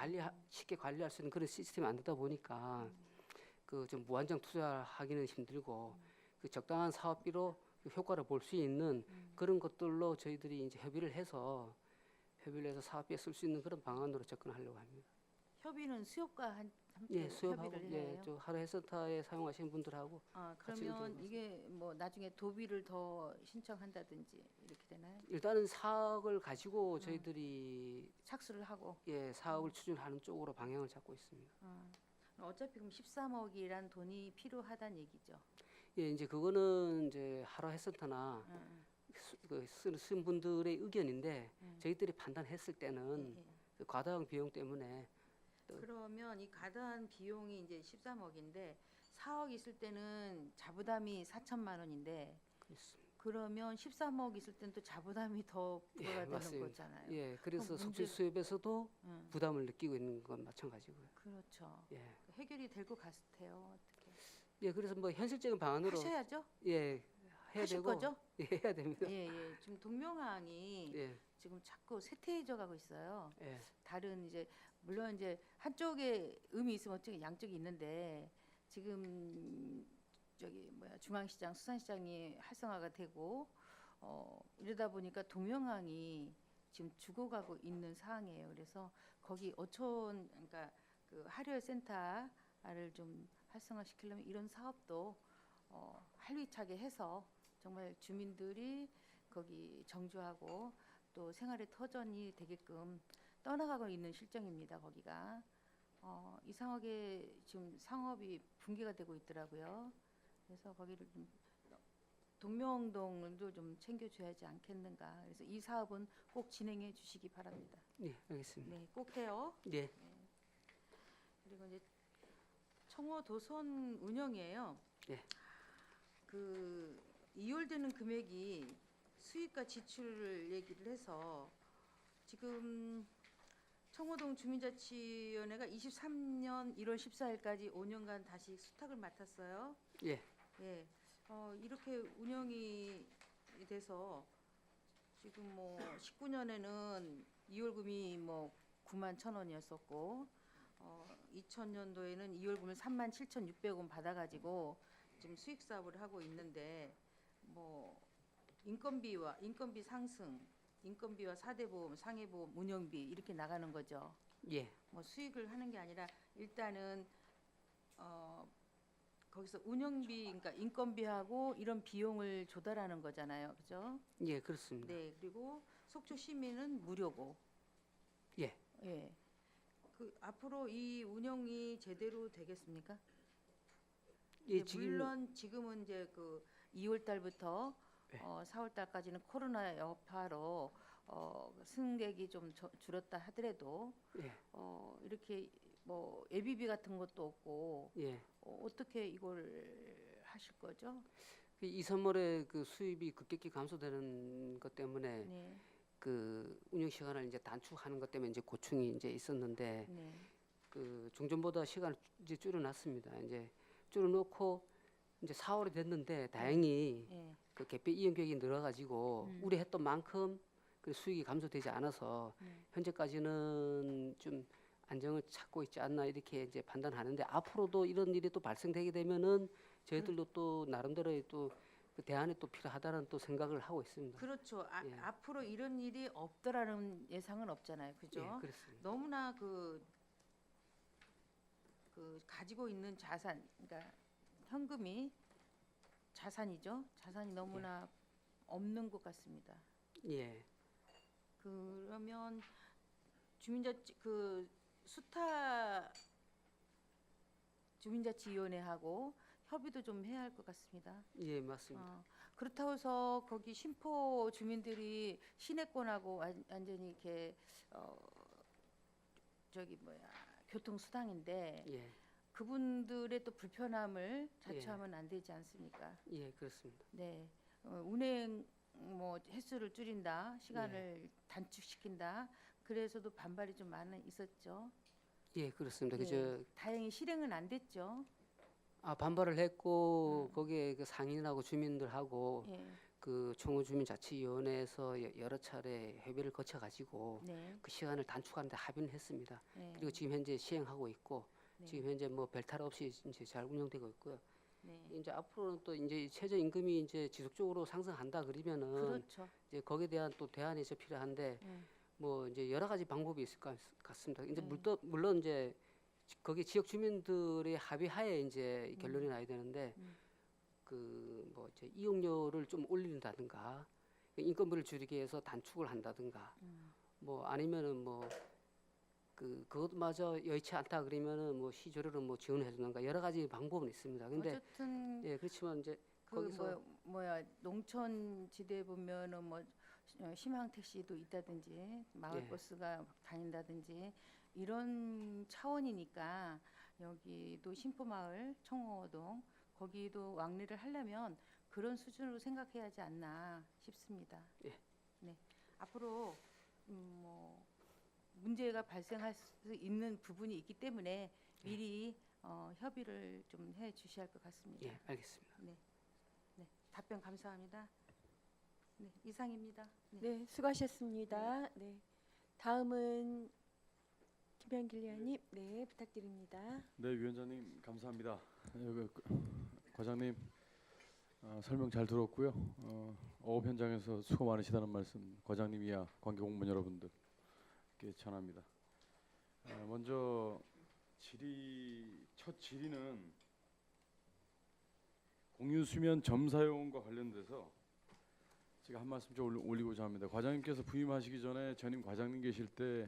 쉽게 관리할 수 있는 그런 시스템이 안 되다 보니까 그 좀 무한정 투자하기는 힘들고 그 적당한 사업비로 그 효과를 볼 수 있는 그런 것들로 저희들이 이제 협의를 해서 사업비에 쓸 수 있는 그런 방안으로 접근하려고 합니다. 협의는 수협과 함께 예, 수협하고 협의를 예, 해요. 저 하루 해센터에 사용하시는 분들하고 같이 그러면 의견을 이게 뭐 나중에 도비를 더 신청한다든지 이렇게 되나요? 일단은 사업을 가지고 저희들이 착수를 하고. 사업을 추진하는 쪽으로 방향을 잡고 있습니다. 어차피 그럼 13억이란 돈이 필요하다는 얘기죠. 예, 이제 그거는 이제 하루 해센터나 쓴 분들의 의견인데 저희들이 판단했을 때는 예. 그 과다한 비용 때문에 그러면 이 과다한 비용이 이제 13억인데 4억 있을 때는 자부담이 4천만 원인데 그렇습니다. 그러면 13억 있을 때는 또 자부담이 더 부과가 되는 맞습니다. 거잖아요. 예, 그래서 그럼 석질 문제가- 수협에서도 응, 부담을 느끼고 있는 건 마찬가지고요. 그렇죠. 예, 해결이 될 것 같아요. 어떻게 예, 그래서 뭐 현실적인 방안으로 하셔야죠? 예 해야 하실 되고 거죠? 예, 해야 됩니다. 예, 예. 지금 동명항이 예, 지금 자꾸 쇠퇴해져 가고 있어요. 예, 다른 이제 물론 이제 한쪽에 음이 있으면 어쩌게 양쪽이 있는데 지금 저기 뭐야 중앙시장 수산시장이 활성화가 되고 이러다 보니까 동명항이 지금 죽어가고 있는 상황이에요. 그래서 거기 어촌 그러니까 그 하류센터를 좀 활성화시키려면 이런 사업도 활기차게 해서 정말 주민들이 거기 정주하고 또 생활의 터전이 되게끔 떠나가고 있는 실정입니다. 거기가 이상하게 지금 상업이 붕괴가 되고 있더라고요. 그래서 거기를 좀 동명동도 좀 챙겨줘야지 않겠는가. 그래서 이 사업은 꼭 진행해 주시기 바랍니다. 예, 알겠습니다. 네, 꼭 해요. 예, 그리고 이제 청호 도선 운영이에요. 예. 그 이월되는 금액이 수입과 지출을 얘기를 해서 지금 청호동 주민자치위원회가 23년 1월 14일까지 5년간 다시 수탁을 맡았어요. 예, 예, 이렇게 운영이 돼서 지금 뭐 19년에는 2월금이 뭐 9만 1,000원이었었고 2000년도에는 2월금을 37,600원 받아가지고 지금 수익 사업을 하고 있는데 뭐 인건비 상승, 인건비와 4대 보험, 상해 보험, 운영비 이렇게 나가는 거죠. 예, 뭐 수익을 하는 게 아니라 일단은 거기서 운영비, 그러니까 인건비하고 이런 비용을 조달하는 거잖아요, 그죠? 예, 그렇습니다. 네, 그리고 속초 시민은 무료고. 예, 예. 그 앞으로 이 운영이 제대로 되겠습니까? 예, 네, 물론 지금은 이제 그 2월 달부터 네. 4월 달까지는 코로나 여파로 승객이 좀 줄었다 하더라도 예, 이렇게 뭐 예비비 같은 것도 없고 예. 어떻게 이걸 하실 거죠? 그 2, 3월에 그 수입이 급격히 감소되는 것 때문에 네, 그 운영 시간을 이제 단축하는 것 때문에 이제 고충이 이제 있었는데 네, 그 종전보다 시간을 이제 줄여놨습니다. 이제 줄여놓고 이제 4월이 됐는데 다행히 예, 그 개폐 이용객이 늘어가지고 우려했던 만큼 그 수익이 감소되지 않아서 현재까지는 좀 안정을 찾고 있지 않나 이렇게 이제 판단하는데 앞으로도 이런 일이 또 발생되게 되면은 저희들도 또 나름대로의 또 그 대안이 또 필요하다는 또 생각을 하고 있습니다. 그렇죠. 예. 앞으로 이런 일이 없더라는 예상은 없잖아요, 그죠? 예, 그렇습니다. 너무나 그 가지고 있는 자산, 그러니까 현금이 자산이죠. 자산이 너무나 없는 것 같습니다. 예. 그러면 주민자치 그 수타 주민자치위원회하고 협의도 좀 해야 할 것 같습니다. 예, 맞습니다. 그렇다고 해서 거기 신포 주민들이 시내권하고 완전히 이렇게 저기 뭐야 교통수당인데 예. 그분들의 또 불편함을 자초하면 안 되지 않습니까? 예, 그렇습니다. 네, 운행 뭐 횟수를 줄인다, 시간을 단축시킨다. 그래서도 반발이 좀 많이 있었죠. 예, 그렇습니다. 예, 그저 다행히 실행은 안 됐죠. 반발을 했고 거기에 그 상인하고 주민들하고 예, 그 총무주민자치위원회에서 여러 차례 협의를 거쳐 가지고 네, 그 시간을 단축하는 데 합의는 했습니다. 네, 그리고 지금 현재 시행하고 있고 네, 지금 현재 뭐 별탈 없이 이제 잘 운영되고 있고요. 네. 이제 앞으로는 또 이제 최저 임금이 이제 지속적으로 상승한다 그러면은 그렇죠. 이제 거기에 대한 또 대안이 이제 필요한데 네, 뭐 이제 여러 가지 방법이 있을 것 같습니다. 이제 네. 물론 이제 거기 지역 주민들의 합의하에 이제 이 결론이 나야 되는데 그 뭐 이제 이용료를 좀 올린다든가 인건비를 줄이기 위해서 단축을 한다든가 뭐 아니면은 뭐 그것마저 여의치 않다 그러면은 뭐 시조료를 뭐 지원해 주는가 여러 가지 방법은 있습니다. 근데 어쨌든 예 그렇지만 이제 그 거기서 뭐야 농촌 지대에 보면은 뭐 희망 택시도 있다든지 마을 예. 버스가 다닌다든지 이런 차원이니까 여기도 신포마을 청호동 거기도 왕래를 하려면 그런 수준으로 생각해야 하지 않나 싶습니다. 예. 네. 앞으로 뭐 문제가 발생할 수 있는 부분이 있기 때문에 미리 협의를 좀 해 주셔야 할 것 같습니다. 예 알겠습니다. 네. 답변 감사합니다. 네, 이상입니다. 네. 네, 수고하셨습니다. 네. 다음은 김현길 의원님, 네, 부탁드립니다. 네, 위원장님 감사합니다. 과장님 설명 잘 들었고요. 어업 현장에서 수고 많으시다는 말씀 과장님이야 관계 공무원 여러분들께 전합니다. 먼저 첫 질의는 공유 수면 점 사용과 관련돼서 제가 한 말씀 좀 올리고자 합니다. 과장님께서 부임하시기 전에 전임 과장님 계실 때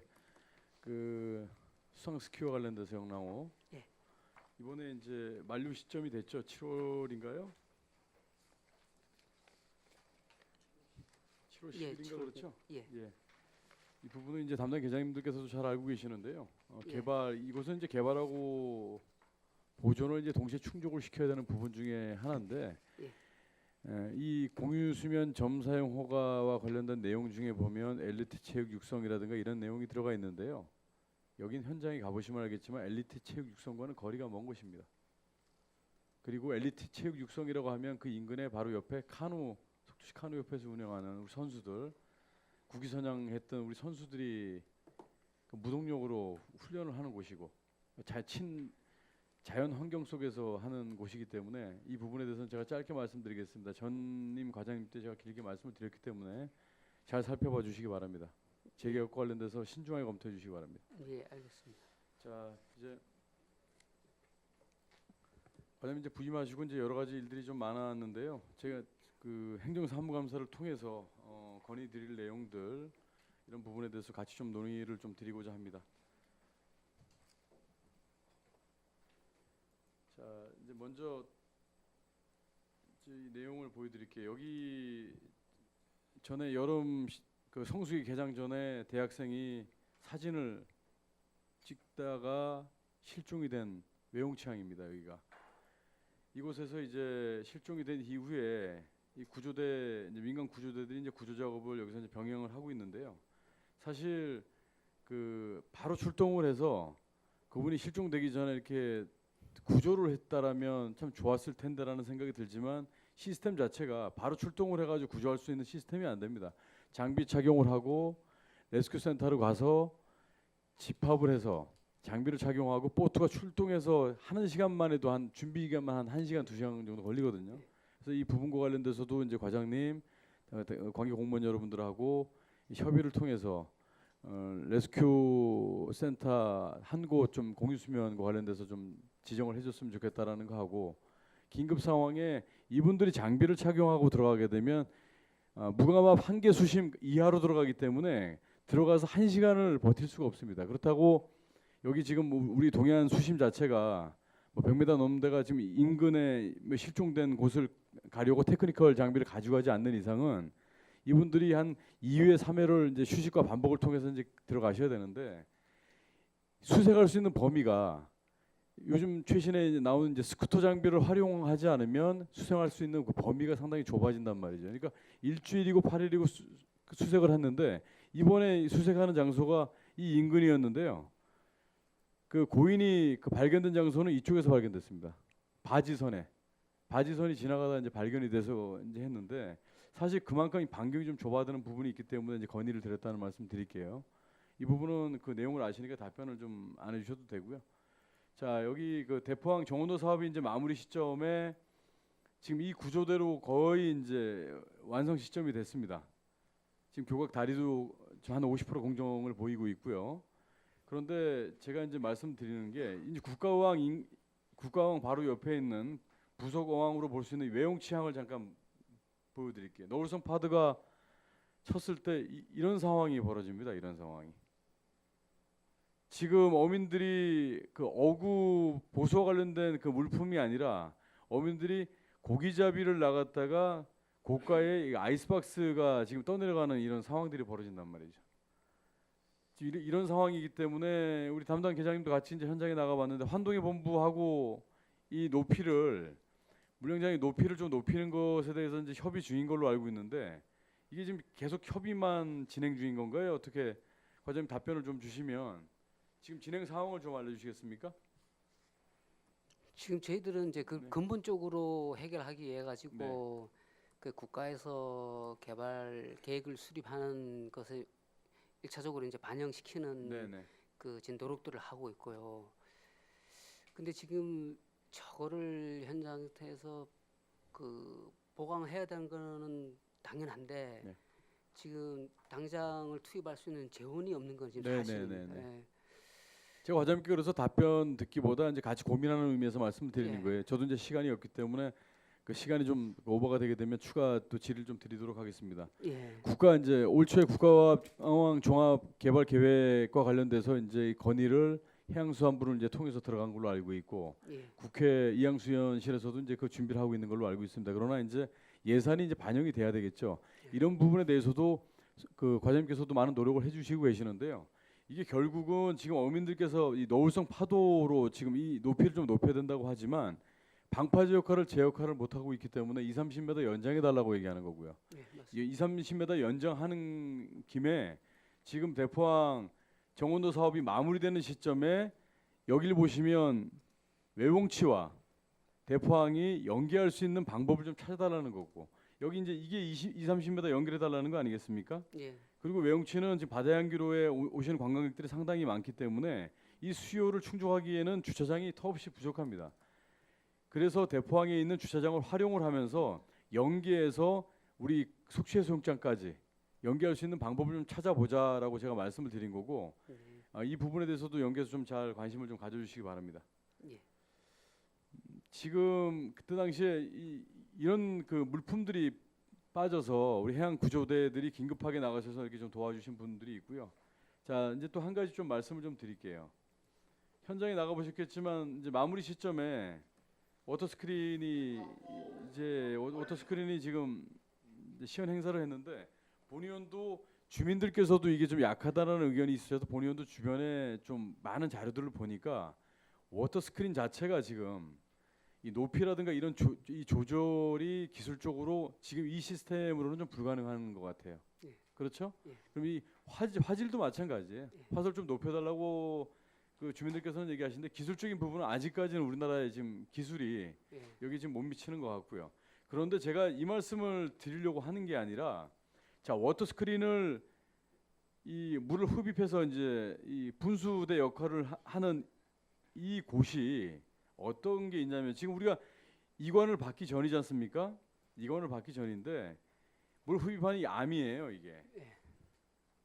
그 수상 스키와 관련돼서 영랑호 예. 이번에 이제 만료 시점이 됐죠. 7월인가요? 7월 10일인가 예, 7월, 그렇죠? 예. 예. 이 부분은 이제 담당 계장님들께서도 잘 알고 계시는데요. 예. 이곳은 이제 개발하고 보존을 이제 동시에 충족을 시켜야 되는 부분 중에 하나인데 예. 이 공유 수면 점 사용 허가와 관련된 내용 중에 보면 엘리트 체육 육성이라든가 이런 내용이 들어가 있는데요. 여긴 현장에 가보시면 알겠지만 엘리트 체육 육성과는 거리가 먼 곳입니다. 그리고 엘리트 체육 육성이라고 하면 그 인근에 바로 옆에 속주시 카누 협회에서 운영하는 우리 선수들 국위선양했던 우리 선수들이 그 무동력으로 훈련을 하는 곳이고 자연 환경 속에서 하는 곳이기 때문에 이 부분에 대해서는 제가 짧게 말씀드리겠습니다. 전임 과장님 때 제가 길게 말씀을 드렸기 때문에 잘 살펴봐 주시기 바랍니다. 재개혁과 관련돼서 신중하게 검토해 주시기 바랍니다. 예 알겠습니다. 자 이제 과장님 이제 부임하시고 이제 여러 가지 일들이 좀 많았는데요. 제가 그 행정사무감사를 통해서 건의드릴 내용들 이런 부분에 대해서 같이 좀 논의를 좀 드리고자 합니다. 자 이제 먼저 이 내용을 보여드릴게요. 여기 전에 여름 그 성수기 개장 전에 대학생이 사진을 찍다가 실종이 된 외용치항입니다. 여기가 이곳에서 이제 실종이 된 이후에 이 구조대 이제 민간 구조대들이 이제 구조 작업을 여기서 이제 병행을 하고 있는데요. 사실 그 바로 출동을 해서 그분이 실종되기 전에 이렇게 구조를 했다라면 참 좋았을 텐데라는 생각이 들지만 시스템 자체가 바로 출동을 해가지고 구조할 수 있는 시스템이 안 됩니다. 장비 착용을 하고 레스큐 센터로 가서 집합을 해서 장비를 착용하고 보트가 출동해서 하는 시간만 해도 한 준비 기간만 한 1시간 2시간 정도 걸리거든요. 그래서 이 부분과 관련돼서도 이제 과장님, 관계 공무원 여러분들하고 협의를 통해서 레스큐 센터 한 곳 좀 공유 수면과 관련돼서 좀 지정을 해줬으면 좋겠다라는 거 하고 긴급 상황에 이분들이 장비를 착용하고 들어가게 되면 무감압 한계 수심 이하로 들어가기 때문에 들어가서 1시간을 버틸 수가 없습니다. 그렇다고 여기 지금 우리 동해안 수심 자체가 뭐 100m 넘는 데가 지금 인근에 실종된 곳을 가려고 테크니컬 장비를 가져가지 않는 이상은 이분들이 한 2회, 3회를 이제 휴식과 반복을 통해서 이제 들어가셔야 되는데 수색할 수 있는 범위가 요즘 최신에 이제 나오는 이제 스쿠터 장비를 활용하지 않으면 수색할 수 있는 그 범위가 상당히 좁아진단 말이죠. 그러니까 일주일이고 8일이고 수색을 했는데 이번에 수색하는 장소가 이 인근이었는데요. 그 고인이 그 발견된 장소는 이쪽에서 발견됐습니다. 바지선이 지나가다 이제 발견이 돼서 이제 했는데 사실 그만큼 이 반경이 좀 좁아드는 부분이 있기 때문에 이제 건의를 드렸다는 말씀 드릴게요. 이 부분은 그 내용을 아시니까 답변을 좀 안 해주셔도 되고요. 자, 여기 그 대포항 정원도 사업이 이제 마무리 시점에 지금 이 구조대로 거의 이제 완성 시점이 됐습니다. 지금 교각 다리도 한 50% 공정을 보이고 있고요. 그런데 제가 이제 말씀드리는 게 이제 국가어항 바로 옆에 있는 부속 어항으로 볼 수 있는 외용치항을 잠깐 보여드릴게요. 노을성 파드가 쳤을 때 이런 상황이 벌어집니다. 이런 상황이. 지금 어민들이 그 어구 보수와 관련된 그 물품이 아니라 어민들이 고기잡이를 나갔다가 고가의 이 아이스박스가 지금 떠내려가는 이런 상황들이 벌어진단 말이죠. 이런 상황이기 때문에 우리 담당 계장님도 같이 이제 현장에 나가봤는데 환동의 본부하고 이 높이를 물량장의 높이를 좀 높이는 것에 대해서 이제 협의 중인 걸로 알고 있는데 이게 지금 계속 협의만 진행 중인 건가요? 어떻게 과장님 답변을 좀 주시면 지금 진행 상황을 좀 알려주시겠습니까? 지금 저희들은 이제 그 네. 근본적으로 해결하기 위해 가지고 그 국가에서 개발 계획을 수립하는 것을 1차적으로 이제 반영시키는 네네. 그 지금 노력들을 하고 있고요. 근데 지금 저거를 현장에서 그 보강해야 되는 거는 당연한데 네. 지금 당장을 투입할 수 있는 재원이 없는 건 지금 네, 사실입니다. 네, 네, 네. 예. 제가 과장님께 그래서 답변 듣기보다 이제 같이 고민하는 의미에서 말씀드리는 예. 거예요. 저도 이제 시간이 없기 때문에 그 시간이 좀 오버가 되게 되면 추가 또 질의를 좀 드리도록 하겠습니다. 예. 국가 이제 올 초에 국가어항 종합 개발 계획과 관련돼서 이제 이 건의를 해양수산부를 이제 통해서 들어간 걸로 알고 있고 예. 국회 이양수위원실에서도 이제 그 준비를 하고 있는 걸로 알고 있습니다. 그러나 이제 예산이 이제 반영이 돼야 되겠죠. 이런 부분에 대해서도 그 과장님께서도 많은 노력을 해주시고 계시는데요. 이게 결국은 지금 어민들께서 이 노을성 파도로 지금 이 높이를 좀 높여야 된다고 하지만 방파제 역할을 제 역할을 못 하고 있기 때문에 20-30m 연장해 달라고 얘기하는 거고요. 예. 맞습니다. 20-30m 연장하는 김에 지금 대포항 정원도 사업이 마무리되는 시점에 여기를 보시면 외봉치와 대포항이 연계할 수 있는 방법을 좀 찾아달라는 거고 여기 이제 이게 20-30m 연결해 달라는 거 아니겠습니까? 예. 그리고 외용치는 지금 바다향기로에 오시는 관광객들이 상당히 많기 때문에 이 수요를 충족하기에는 주차장이 터없이 부족합니다. 그래서 대포항에 있는 주차장을 활용을 하면서 연계해서 우리 속시해수욕장까지 연계할 수 있는 방법을 좀 찾아보자라고 제가 말씀을 드린 거고 이 부분에 대해서도 연계해서 좀 잘 관심을 좀 가져주시기 바랍니다. 예. 지금 그때 당시에 이런 그 물품들이 빠져서 우리 해양 구조대들이 긴급하게 나가셔서 이렇게 좀 도와주신 분들이 있고요. 자 이제 또 한 가지 좀 말씀을 좀 드릴게요. 현장에 나가 보셨겠지만 이제 마무리 시점에 워터스크린이 지금 이제 시연 행사를 했는데 본의원도 주민들께서도 이게 좀 약하다는 의견이 있으셔서 본의원도 주변에 좀 많은 자료들을 보니까 워터스크린 자체가 지금 이 높이라든가 이런 이 조절이 기술적으로 지금 이 시스템으로는 좀 불가능한 것 같아요. 예. 그렇죠? 예. 그럼 이 화질도 마찬가지예요. 화질 좀 높여달라고 그 주민들께서는 얘기하시는데 기술적인 부분은 아직까지는 우리나라의 지금 기술이 예. 여기 지금 못 미치는 것 같고요. 그런데 제가 이 말씀을 드리려고 하는 게 아니라 자 워터스크린을 이 물을 흡입해서 이제 이 분수대 역할을 하는 이 곳이 어떤 게 있냐면 지금 우리가 이관을 받기 전이지 않습니까? 이관을 받기 전인데 물 흡입하는 이 암이에요 이게.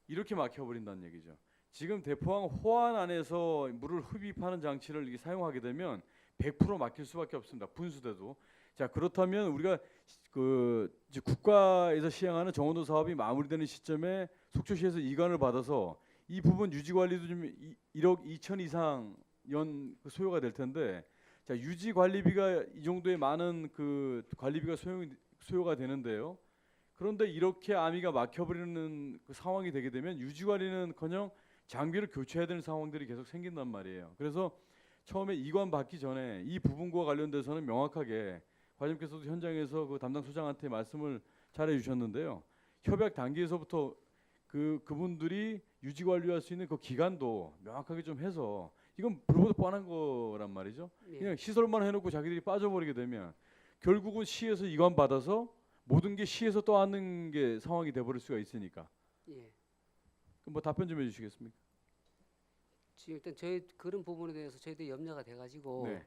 이렇게 막혀버린다는 얘기죠. 지금 대포항 호안 안에서 물을 흡입하는 장치를 이렇게 사용하게 되면 100% 막힐 수밖에 없습니다. 분수대도. 자, 그렇다면 우리가 이제 국가에서 시행하는 정원도 사업이 마무리되는 시점에 속초시에서 이관을 받아서 이 부분 유지 관리도 좀 1억 2천 이상 연 소요가 될 텐데, 자, 유지 관리비가 이 정도의 많은 그 관리비가 소요가 되는데요. 그런데 이렇게 아미가 막혀버리는 그 상황이 되게 되면 유지 관리는커녕 장비를 교체해야 되는 상황들이 계속 생긴단 말이에요. 그래서 처음에 이관 받기 전에 이 부분과 관련돼서는 명확하게 과장님께서도 현장에서 그 담당 소장한테 말씀을 잘해 주셨는데요. 협약 단계에서부터 그분들이 유지 관리할 수 있는 그 기간도 명확하게 좀 해서, 이건 불보듯 뻔한 거란 말이죠. 예. 그냥 시설만 해놓고 자기들이 빠져버리게 되면 결국은 시에서 이관 받아서 모든 게 시에서 떠안는 게 상황이 돼버릴 수가 있으니까. 예. 그럼 뭐 답변 좀 해주시겠습니까? 지금 일단 저희 그런 부분에 대해서 저희도 염려가 돼가지고 네.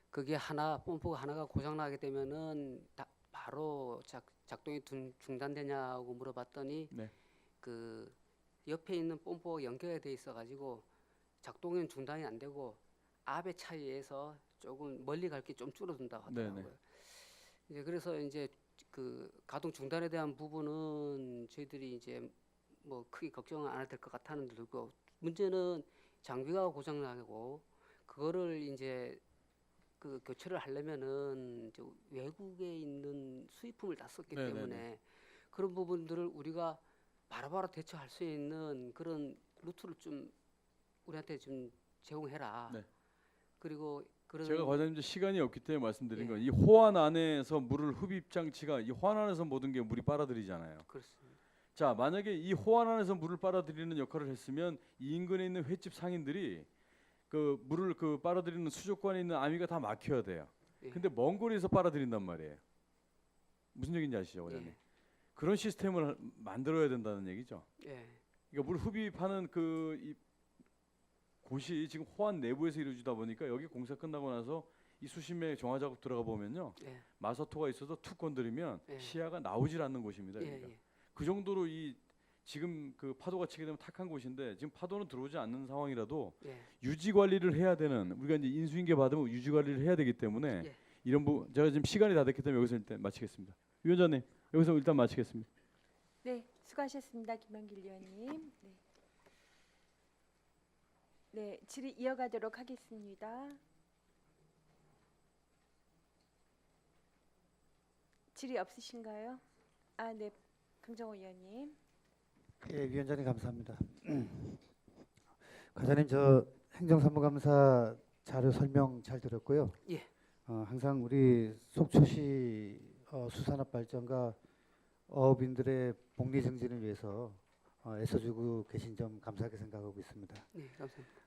그게 펌프가 하나가 고장 나게 되면은 바로 작동이 중단되냐고 물어봤더니 네. 그 옆에 있는 펌프가 연결이 돼 있어가지고 작동은 중단이 안 되고 압의 차이에서 조금 멀리 갈 게 좀 줄어든다고 하더라고요. 네네. 이제 그래서 이제 그 가동 중단에 대한 부분은 저희들이 이제 뭐 크게 걱정은 안 해도 될 것 같다는 들고, 문제는 장비가 고장 나고 그거를 이제 그 교체를 하려면은 이제 외국에 있는 수입품을 다 썼기 네네네. 때문에 그런 부분들을 우리가 바로바로 대처할 수 있는 그런 루트를 좀 우리한테 좀 제공해라. 네. 그리고 그런 제가 과장님 시간이 없기 때문에 말씀드린 예. 건, 이 호환 안에서 물을 흡입 장치가, 이 호환 안에서 모든 게 물이 빨아들이잖아요. 그렇습니다. 자, 만약에 이 호환 안에서 물을 빨아들이는 역할을 했으면 이 인근에 있는 횟집 상인들이 그 물을 그 빨아들이는 수족관에 있는 아미가 다 막혀야 돼요. 예. 근데 먼 거리에서 빨아들인단 말이에요. 무슨 얘기인지 아시죠, 과장님? 예. 그런 시스템을 만들어야 된다는 얘기죠. 예. 그러니까 물 흡입하는 이 곳이 지금 호환 내부에서 이루어지다 보니까, 여기 공사 끝나고 나서 이 수심에 정화 작업 들어가 보면요, 예. 마사토가 있어서 툭 건드리면 예. 시야가 나오질 않는 곳입니다. 예. 그러니까 예. 그 정도로 지금 그 파도가 치게 되면 탁한 곳인데, 지금 파도는 들어오지 않는 상황이라도 예. 유지 관리를 해야 되는, 우리가 이제 인수인계 받으면 유지 관리를 해야 되기 때문에 예. 이런 부분, 제가 지금 시간이 다 됐기 때문에 여기서 일단 마치겠습니다. 위원장님, 여기서 일단 마치겠습니다. 네, 수고하셨습니다. 김한길 의원님. 네. 네, 질의 이어가도록 하겠습니다. 질의 없으신가요? 아, 네, 강정호 의원님. 예, 위원장님 감사합니다. 과장님, 저 행정사무감사 자료 설명 잘 들었고요. 예. 항상 우리 속초시 수산업 발전과 어업인들의 복리 증진을 위해서 애써주고 계신 점 감사하게 생각하고 있습니다. 네, 감사합니다.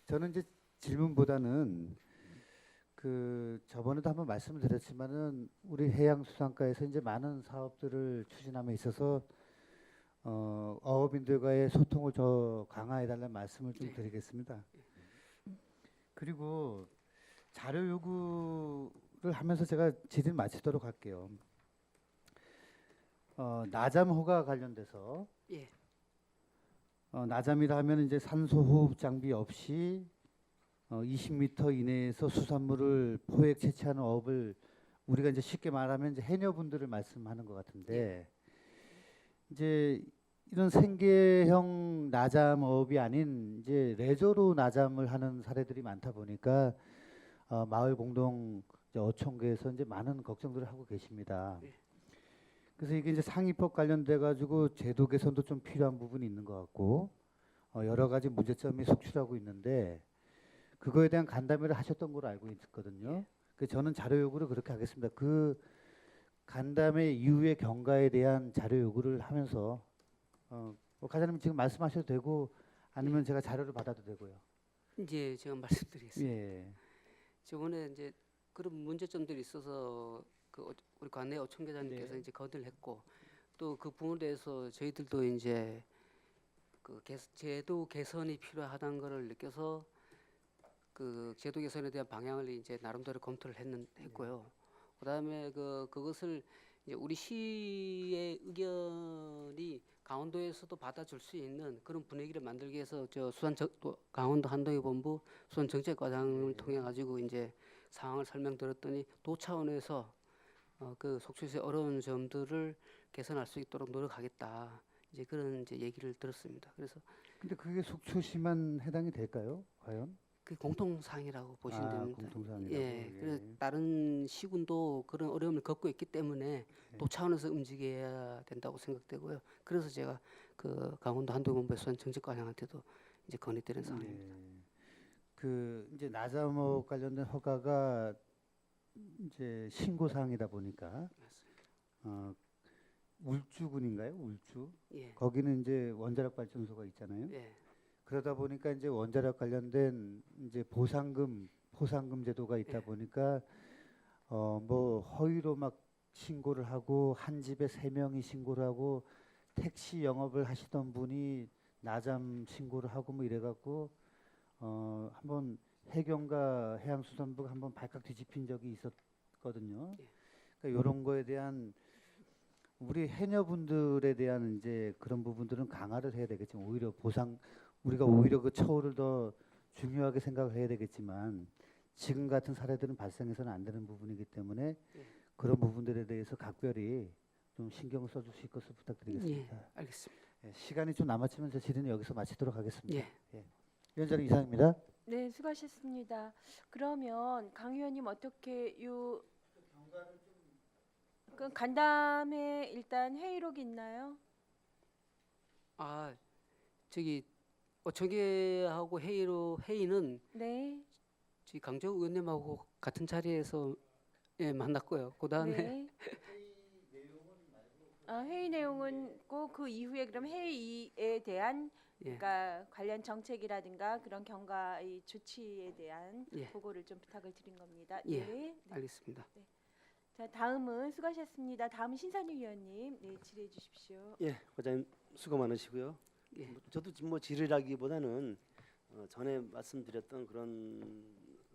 저는 이제 질문보다는 저번에도 한번 말씀을 드렸지만은 우리 해양수산과에서 이제 많은 사업들을 추진함에 있어서 어업인들과의 소통을 더 강화해달라는 말씀을 좀 네. 드리겠습니다. 그리고 자료 요구를 하면서 제가 질의를 마치도록 할게요. 나잠호가 관련돼서 예. 나잠이라 하면 이제 산소 호흡 장비 없이 20m 이내에서 수산물을 포획 채취하는 어업을 우리가 이제 쉽게 말하면 이제 해녀분들을 말씀하는 것 같은데, 이제 이런 생계형 나잠 어업이 아닌 이제 레저로 나잠을 하는 사례들이 많다 보니까 마을 공동 이제 어촌계에서 이제 많은 걱정들을 하고 계십니다. 네. 그래서 이게 이제 상위법 관련돼 가지고 제도 개선도 좀 필요한 부분이 있는 것 같고 여러 가지 문제점이 속출하고 있는데, 그거에 대한 간담회를 하셨던 걸로 알고 있거든요. 그 저는 자료 요구를 그렇게 하겠습니다. 그 간담회 이후의 경과에 대한 자료 요구를 하면서 과장님 지금 말씀하셔도 되고 아니면 제가 자료를 받아도 되고요. 이제 제가 말씀드리겠습니다. 예. 저번에 이제 그런 문제점들이 있어서 우리 관내 어촌계장님께서 네. 이제 거들을 했고, 또 그 부분에 대해서 저희들도 이제 제도 개선이 필요하다는 것을 느껴서 그 제도 개선에 대한 방향을 이제 나름대로 검토를 했고요. 그다음에 그것을 이제 우리 시의 의견이 강원도에서도 받아줄 수 있는 그런 분위기를 만들기 위해서 강원도 한동희 본부 수산정책과장을 통해 가지고 이제 상황을 설명드렸더니 도 차원에서 그 속초시의 어려운 점들을 개선할 수 있도록 노력하겠다. 이제 그런 이제 얘기를 들었습니다. 그래서 근데 그게 속초시만 해당이 될까요? 과연? 그 공통사항이라고 보시면 됩니다. 공통사항이라고. 예, 그래서 다른 시군도 그런 어려움을 겪고 있기 때문에 도 차원에서 움직여야 된다고 생각되고요. 그래서 제가 그 강원도 한도본부에서 정책과장한테도 이제 건의드린 상황입니다. 네. 그 이제 나자목 관련된 허가가 이제 신고 사항이다 보니까 울주군인가요? 울주. 예, 거기는 이제 원자력 발전소가 있잖아요. 예, 그러다 보니까 이제 원자력 관련된 이제 포상금 제도가 있다 예. 보니까 뭐 허위로 막 신고를 하고 한 집에 3명이 신고를 하고 택시 영업을 하시던 분이 나잠 신고를 하고 뭐 이래갖고 한번 해경과 해양수산부가 한번 발칵 뒤집힌 적이 있었거든요. 예. 그러니까 이런 거에 대한 우리 해녀분들에 대한 이제 그런 부분들은 강화를 해야 되겠지만 오히려 우리가 오히려 그 처우를 더 중요하게 생각을 해야 되겠지만 지금 같은 사례들은 발생해서는 안 되는 부분이기 때문에 예. 그런 부분들에 대해서 각별히 좀 신경을 써주실 것을 부탁드리겠습니다. 예, 알겠습니다. 예, 시간이 좀 남았지만 제 질의는 여기서 마치도록 하겠습니다. 예. 위원장님 이상입니다. 네, 수고하셨습니다. 그러면 강 의원님 어떻게 그 간담회 일단 회의록이 있나요? 아, 저기 어청계하고 회의는 네. 저희 강정 의원님하고 같은 자리에서 예, 만났고요. 그 다음에 네. 회의 내용은 꼭 그 이후에 그럼 회의에 대한 예, 그러니까 관련 정책이라든가 그런 경과의 조치에 대한 예. 보고를 좀 부탁을 드린 겁니다. 예. 네. 알겠습니다. 자, 다음은 수고하셨습니다. 다음은 신산유 의원님, 네, 질의해 주십시오. 예, 과장님 수고 많으시고요. 예. 저도 지금 뭐 질의라기보다는 전에 말씀드렸던 그런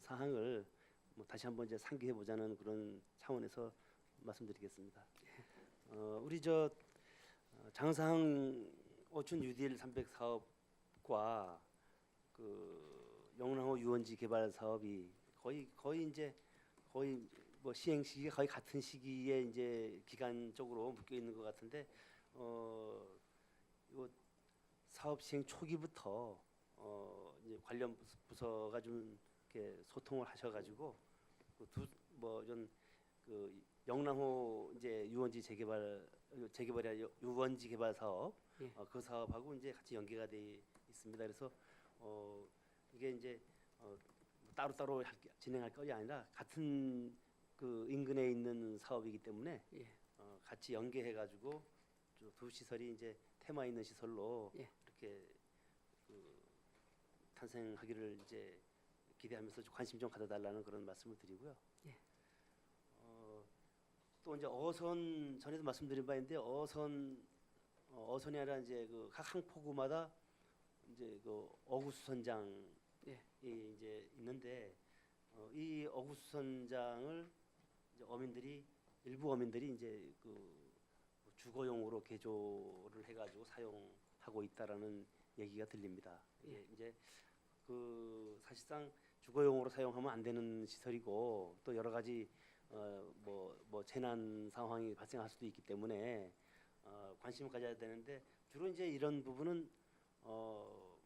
사항을 뭐 다시 한번 이제 상기해 보자는 그런 차원에서 말씀드리겠습니다. 우리 장상 어촌 UDL 300 사업과 그 영랑호 유원지 개발 사업이 거의 뭐 시행 시기가 거의 같은 시기에 이제 기간적으로 묶여 있는 것 같은데 이 사업 시행 초기부터 이제 관련 부서가 좀 이렇게 소통을 하셔가지고 그 영랑호 이제 유원지 재개발이야 유원지 개발 사업 예. 그 사업하고 이제 같이 연계가 돼 있습니다. 그래서 이게 이제 따로따로 진행할 것이 아니라 같은 그 인근에 있는 사업이기 때문에 예. 같이 연계해가지고 두 시설이 이제 테마 있는 시설로 예. 이렇게 그 탄생하기를 이제 기대하면서 관심 좀 가져달라는 그런 말씀을 드리고요. 예. 또 이제 어선 전에도 말씀드린 바 있는데 어선이 아니라 이제 그 각 항포구마다 이제 그 어구수선장이 예. 이제 있는데 이 어구수선장을 이제 일부 어민들이 이제 그 주거용으로 개조를 해가지고 사용하고 있다라는 얘기가 들립니다. 예. 이제 그 사실상 주거용으로 사용하면 안 되는 시설이고 또 여러 가지 뭐 재난 상황이 발생할 수도 있기 때문에 관심을 가져야 되는데 주로 이제 이런 부분은 뭐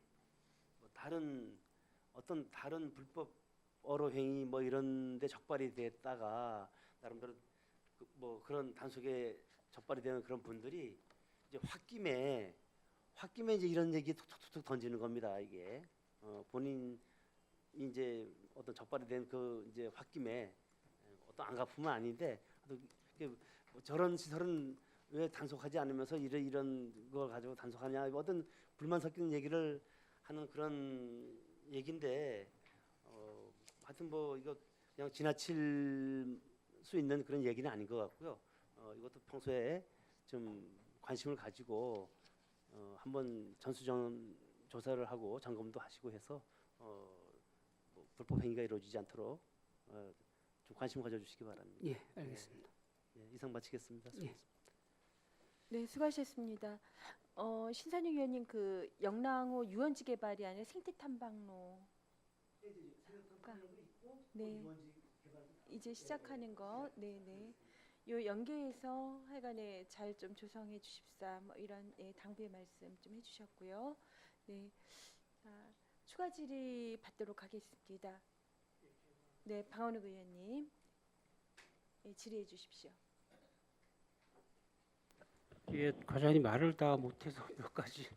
어떤 다른 불법 어로 행위 뭐 이런데 적발이 됐다가 나름대로 뭐 그런 단속에 적발이 되는 그런 분들이 이제 홧김에 이제 이런 얘기 툭툭툭 던지는 겁니다. 이게 본인 이제 어떤 적발이 된 그 이제 홧김에 어떤 안 갚으면 아닌데 뭐 저런 시설은 왜 단속하지 않으면서 이런 걸 가지고 단속하냐 어떤 불만 섞이는 얘기를 하는 그런 얘기인데 하여튼 뭐 이거 그냥 지나칠 수 있는 그런 얘기는 아닌 것 같고요. 이것도 평소에 좀 관심을 가지고 한번 전수전 조사를 하고 점검도 하시고 해서 뭐 불법 행위가 이루어지지 않도록 좀 관심 가져주시기 바랍니다. 예, 알겠습니다. 예, 이상 마치겠습니다. 예. 네, 수고하셨습니다. 신산유 의원님 그 영랑호 유원지 개발이 아니라 생태 탐방로. 네. 이제 시작하는 거, 네네. 요 연계해서 하여간에 잘 좀 조성해 주십사. 뭐 이런 당부의 말씀 좀 해주셨고요. 네, 추가 질의 받도록 하겠습니다. 네, 방원욱 의원님, 질의해 주십시오. 예, 과장님 말을 다 못해서 몇 가지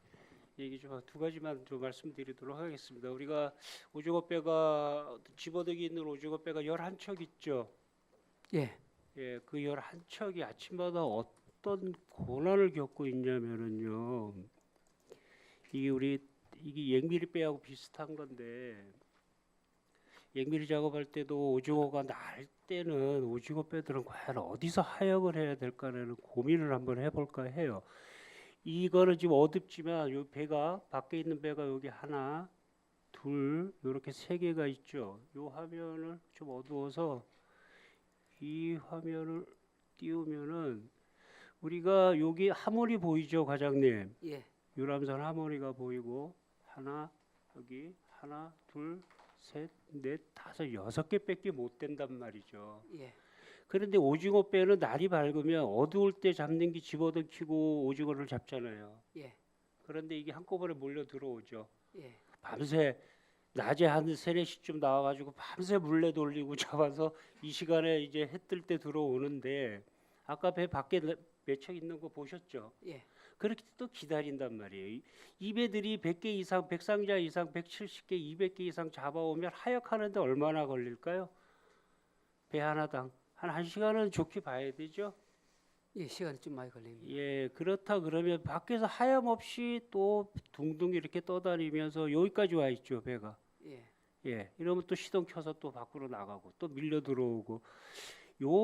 얘기 좀 두 가지만 좀 말씀드리도록 하겠습니다. 우리가 오징어뼈가 집어넣기 있는 오징어뼈가 11척 있죠. 예. 예, 그 11척이 아침마다 어떤 고난을 겪고 있냐면은요. 이게 앵미리뼈하고 비슷한 건데 앵미리 작업할 때도 오징어가 날 때는 오징어뼈들은 과연 어디서 하역을 해야 될까라는 고민을 한번 해볼까 해요. 이거는 지금 어둡지만 요 배가 밖에 있는 배가 여기 하나, 둘, 이렇게 세 개가 있죠. 요 화면을 좀 어두워서 이 화면을 띄우면은 우리가 여기 하모니 보이죠, 과장님? 예. 유람선 하모니가 보이고 하나 여기 하나, 둘, 셋, 넷, 다섯, 6개밖에 못 된단 말이죠. 예. 그런데 오징어 뼈는 날이 밝으면 어두울 때 잡는 게 집어넣 키고 오징어를 잡잖아요. 예. 그런데 이게 한꺼번에 몰려 들어오죠. 예. 밤새 낮에 한 3, 4시쯤 나와가지고 밤새 물레 돌리고 잡아서 이 시간에 이제 해 뜰 때 들어오는데 아까 배 밖에 몇 척 있는 거 보셨죠? 예. 그렇게 또 기다린단 말이에요. 이 배들이 100개 이상, 100상자 이상, 170개, 200개 이상 잡아오면 하역하는데 얼마나 걸릴까요? 배 하나당 한 1시간은 좋게 봐야 되죠. 예, 시간이 좀 많이 걸립니다. 예, 그렇다 그러면 밖에서 하염없이 또 둥둥 이렇게 떠다니면서 여기까지 와 있죠, 배가. 예. 예, 이러면 또 시동 켜서 또 밖으로 나가고 또 밀려 들어오고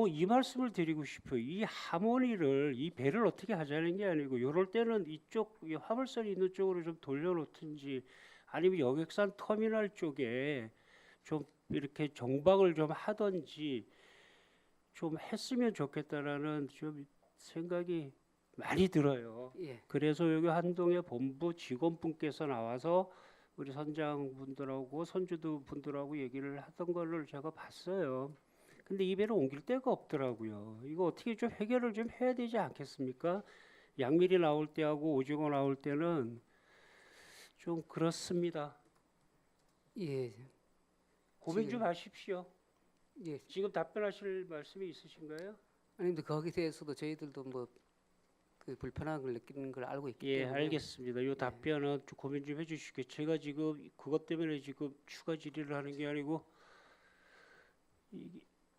이 말씀을 드리고 싶어요. 이 하모니를 이 배를 어떻게 하자는 게 아니고 이럴 때는 이쪽 이 화물선이 있는 쪽으로 좀 돌려놓든지 아니면 여객선 터미널 쪽에 좀 이렇게 정박을 좀 하든지 좀 했으면 좋겠다라는 좀 생각이 많이 들어요. 예. 그래서 여기 한동의 본부 직원분께서 나와서 우리 선장분들하고 선주도 분들하고 얘기를 하던 거를 제가 봤어요. 근데 이 배를 옮길 데가 없더라고요. 이거 어떻게 좀 해결을 좀 해야 되지 않겠습니까? 양미리 나올 때하고 오징어 나올 때는 좀 그렇습니다. 예. 고민 지금- 좀 하십시오. 예. 지금 답변하실 말씀이 있으신가요? 아니 근데 거기에 대해서도 저희들도 뭐 그 불편한 걸 느끼는 걸 알고 있기 예, 때문에 알겠습니다. 요 답변은 좀 고민 좀 해주시게. 제가 지금 그것 때문에 지금 추가 질의를 하는 게 아니고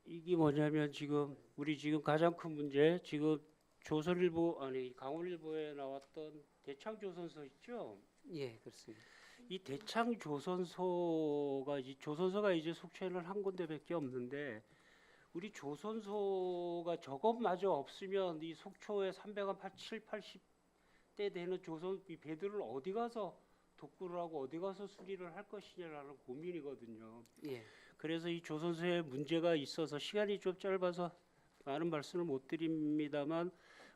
이게 뭐냐면 지금 우리 지금 가장 큰 문제 지금 조선일보 아니 강원일보에 나왔던 대창조선소 있죠. 예, 그렇습니다. 이 대창조선소가 이제 속초에는 한 군데밖에 없는데 우리 조선소가 저것마저 없으면 이 속초에 307, 80대 되는 조선 이 배들을 어디 가서 독구를 하고 어디 가서 수리를 할 것이냐라는 고민이거든요. 예. 그래서 이 조선소에 문제가 있어서 시간이 좀 짧아서 많은 말씀을 못 드립니다만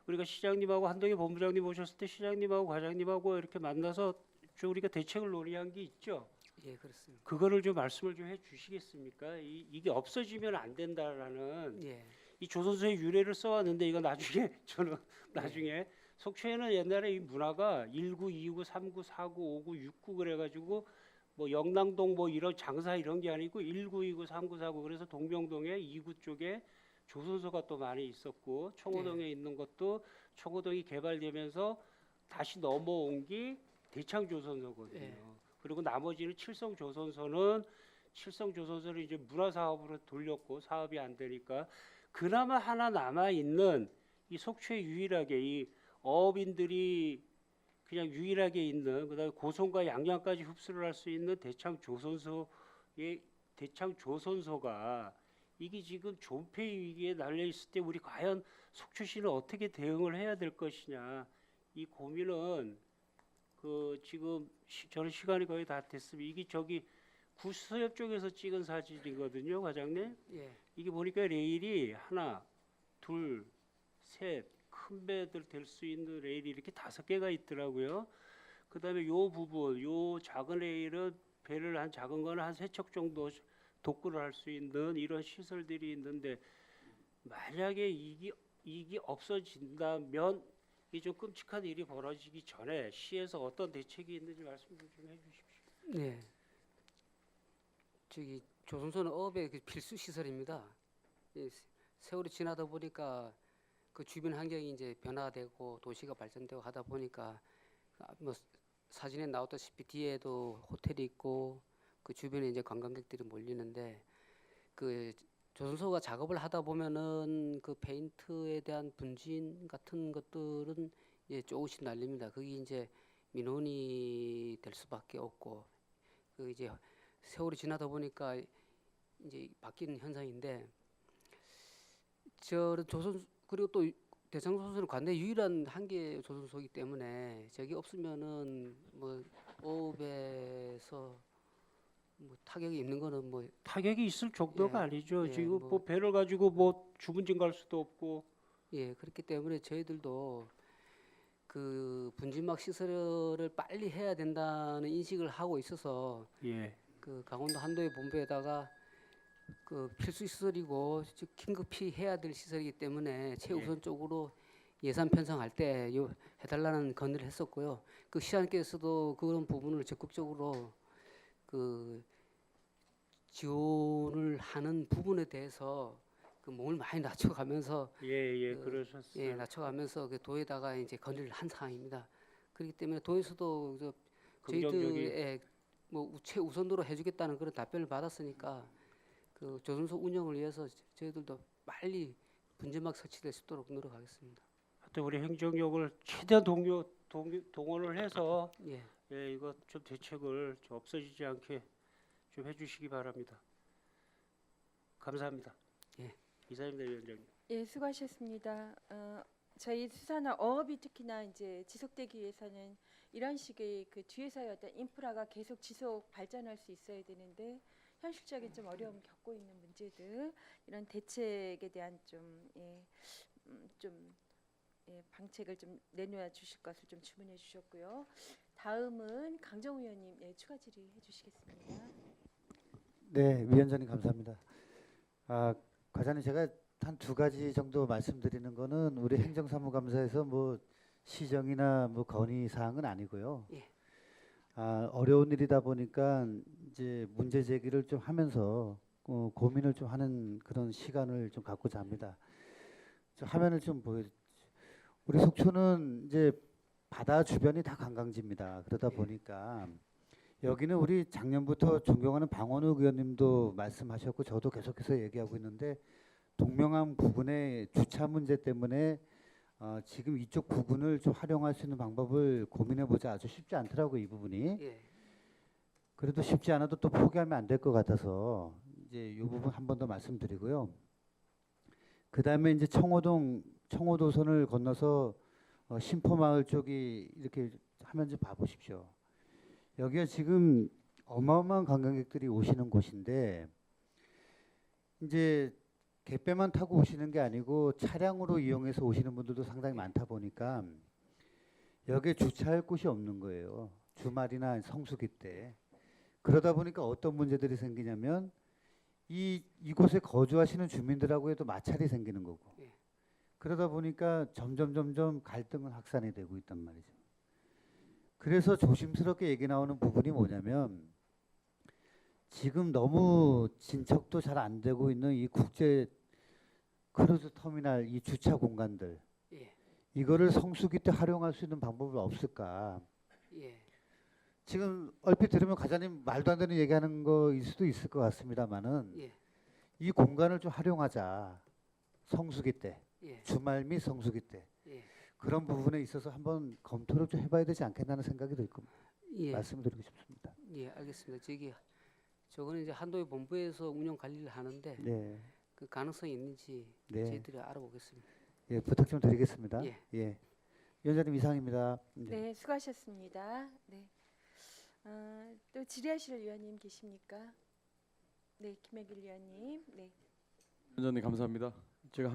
우리가 시장님하고 한동희 본부장님 오셨을 때 시장님하고 과장님하고 이렇게 만나서 좀 우리가 대책을 논의한 게 있죠. 예, 그렇습니다. 그거를 좀 말씀을 좀 해주시겠습니까? 이게 없어지면 안 된다라는 예. 이 조선소의 유래를 써왔는데 이거 나중에 저는 나중에 속초에는 옛날에 이 문화가 19, 29, 39, 49, 59, 69 그래가지고 뭐 영랑동 뭐 이런 장사 이런 게 아니고 19, 29, 39, 49 그래서 동명동에 2구 쪽에 조선소가 또 많이 있었고 청호동에 있는 것도 청호동이 개발되면서 다시 넘어온 게 대창조선소거든요. 예. 그리고 나머지는 칠성조선소는 이제 문화사업으로 돌렸고 사업이 안 되니까 그나마 하나 남아 있는 이 속초에 유일하게 이 어업인들이 그냥 유일하게 있는 그다음에 고성과 양양까지 흡수를 할 수 있는 대창조선소가 이게 지금 존폐 위기에 날려 있을 때 우리 과연 속초시는 어떻게 대응을 해야 될 것이냐 이 고민은 그 지금 저는 시간이 거의 다 됐습니다. 이게 저기 구수협 쪽에서 찍은 사진이거든요, 과장님. 예. 이게 보니까 레일이 하나, 둘, 셋 큰 배들 될 수 있는 레일이 이렇게 5개가 있더라고요. 그다음에 요 부분, 요 작은 레일은 배를 한 작은 거는 한 3척 정도 독구를 할 수 있는 이런 시설들이 있는데 만약에 이게 없어진다면 이 좀 끔찍한 일이 벌어지기 전에 시에서 어떤 대책이 있는지 말씀 좀 해주십시오. 네. 저기 조선소는 어업의 그 필수 시설입니다. 이 세월이 지나다 보니까 그 주변 환경이 이제 변화되고 도시가 발전되고 하다 보니까 뭐 사진에 나왔다시피 뒤에도 호텔이 있고 그 주변에 이제 관광객들이 몰리는데 그 조선소가 작업을 하다 보면은 그 페인트에 대한 분진 같은 것들은 이제 조금씩 날립니다. 그게 이제 민원이 될 수밖에 없고 그 이제 세월이 지나다 보니까 이제 바뀌는 현상인데 저 조선 그리고 또 대성소는 관내 유일한 한계 조선소이기 때문에 저기 없으면은 뭐 어업에서 뭐 타격이 있는 거는 뭐 타격이 있을 정도가 예, 아니죠. 예, 지금 뭐- 뭐 배를 가지고 뭐 주문진 갈 수도 없고. 예, 그렇기 때문에 저희들도 그 분진막 시설을 빨리 해야 된다는 인식을 하고 있어서 예. 그 강원도 한도의 본부에다가 그 필수 시설이고 즉 긴급히 해야 될 시설이기 때문에 최우선적으로 예산 편성할 때 해달라는 건의를 했었고요. 그 시장께서도 그런 부분을 적극적으로 그 지원을 하는 부분에 대해서 그 몸을 많이 낮춰가면서 예, 그, 그러셨어요. 예, 낮춰가면서 그 도에다가 이제 건의를 한 상황입니다. 그렇기 때문에 도에서도 긍정적인 저희들의 뭐 최우선으로 해주겠다는 그런 답변을 받았으니까 그 조선소 운영을 위해서 저희들도 빨리 분진막 설치될 수 있도록 노력하겠습니다. 하여튼 우리 행정력을 최대한 동원을 해서 예, 예, 이거 좀 대책을 좀 없어지지 않게 좀 해주시기 바랍니다. 감사합니다. 예. 이사입니다, 위원장님. 예, 수고하셨습니다. 저희 수산화 어업이 특히나 이제 지속되기 위해서는 이런 식의 그 뒤에서의 어떤 인프라가 계속 지속 발전할 수 있어야 되는데 현실적인 좀 어려움 겪고 있는 문제들 이런 대책에 대한 방책을 좀 내놓아 주실 것을 좀 주문해 주셨고요. 다음은 강정우 의원님 추가 질의해 주시겠습니다. 네, 위원장님 감사합니다. 과장님 제가 한 두 가지 정도 말씀드리는 거는 우리 행정사무감사에서 뭐 시정이나 뭐 건의 사항은 아니고요. 예. 어려운 일이다 보니까 이제 문제 제기를 좀 하면서 고민을 좀 하는 그런 시간을 좀 갖고자 합니다. 저 화면을 좀 우리 속초는 이제 바다 주변이 다 관광지입니다. 그러다 예. 보니까 여기는 우리 작년부터 존경하는 방원욱 의원님도 말씀하셨고 저도 계속해서 얘기하고 있는데 동명항 부근의 주차 문제 때문에 지금 이쪽 부근을 좀 활용할 수 있는 방법을 고민해보자. 아주 쉽지 않더라고요, 이 부분이. 예, 그래도 쉽지 않아도 또 포기하면 안 될 것 같아서 이제 이 부분 한 번 더 말씀드리고요. 그 다음에 이제 청호도선을 건너서 신포마을 쪽이 이렇게 화면 좀 봐보십시오. 여기가 지금 어마어마한 관광객들이 오시는 곳인데 이제 갯배만 타고 오시는 게 아니고 차량으로 이용해서 오시는 분들도 상당히 많다 보니까 여기에 주차할 곳이 없는 거예요. 주말이나 성수기 때. 그러다 보니까 어떤 문제들이 생기냐면 이곳에 거주하시는 주민들하고 해도 마찰이 생기는 거고. 예. 그러다 보니까 점점 갈등은 확산이 되고 있단 말이죠. 그래서 조심스럽게 얘기 나오는 부분이 뭐냐면 지금 너무 진척도 잘 안 되고 있는 이 국제 크루즈 터미널 이 주차 공간들 예, 이거를 성수기 때 활용할 수 있는 방법이 없을까? 예, 지금 얼핏 들으면 과장님 말도 안 되는 얘기하는 거일 수도 있을 것 같습니다만은 예, 이 공간을 좀 활용하자. 성수기 때, 예, 주말 및 성수기 때 예, 그런 부분에 있어서 한번 검토를 좀 해봐야 되지 않겠나는 생각이 들고 예, 말씀드리고 싶습니다. 예, 알겠습니다. 저거는 이제 한도의 본부에서 운영 관리를 하는데 네, 그 가능성이 있는지 네, 저희들이 알아보겠습니다. 예, 부탁 좀 드리겠습니다. 예. 예, 위원장님 이상입니다. 네, 수고하셨습니다. 네. 또 질의하실 위원님 계십니까? 네, 김혜길 위원님. 네. 위원장님 감사합니다. 제가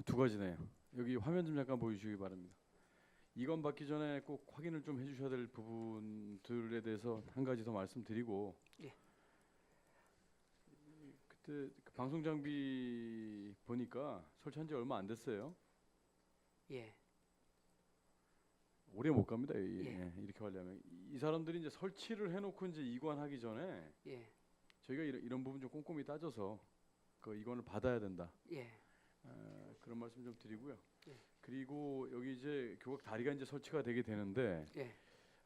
두 가지네요. 여기 화면 좀 잠깐 보여주시기 바랍니다. 이건 받기 전에 꼭 확인을 좀 해주셔야 될 부분들에 대해서 한 가지 더 말씀드리고 예. 그 방송 장비 보니까 설치한 지 얼마 안 됐어요. 예. 오래 못 갑니다. 예. 이렇게 하려면 이 사람들이 이제 설치를 해놓고 이제 이관하기 전에 예. 저희가 이런 부분 좀 꼼꼼히 따져서 그 이관을 받아야 된다. 예. 그런 말씀 좀 드리고요. 예. 그리고 여기 이제 교각 다리가 이제 설치가 되게 되는데 예.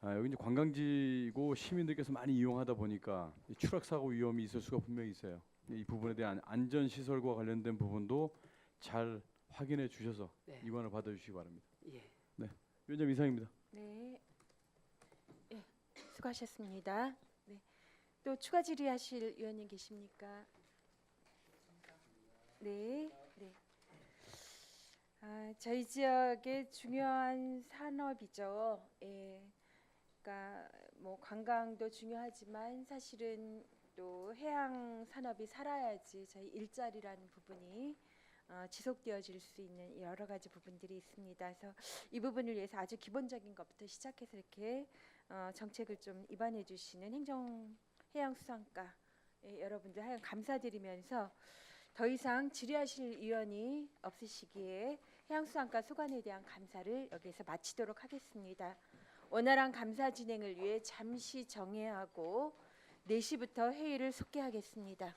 여기 이제 관광지고 시민들께서 많이 이용하다 보니까 이 추락 사고 위험이 있을 수가 분명히 있어요. 이 부분에 대한 안전 시설과 관련된 부분도 잘 확인해 주셔서 네. 이관을 받아주시기 바랍니다. 예. 위원장 이상입니다. 네. 예, 수고하셨습니다. 네. 또 추가 질의하실 위원님 계십니까? 네. 네. 저희 지역의 중요한 산업이죠. 예. 그러니까 뭐 관광도 중요하지만 사실은 또 해양 산업이 살아야지 저희 일자리라는 부분이 지속되어질 수 있는 여러 가지 부분들이 있습니다. 그래서 이 부분을 위해서 아주 기본적인 것부터 시작해서 이렇게 정책을 좀 입안해 주시는 행정해양수산과 여러분들 하여간 감사드리면서 더 이상 질의하실 위원이 없으시기에 해양수산과 소관에 대한 감사를 여기에서 마치도록 하겠습니다. 원활한 감사 진행을 위해 잠시 정회하고 4시부터 회의를 속개하겠습니다.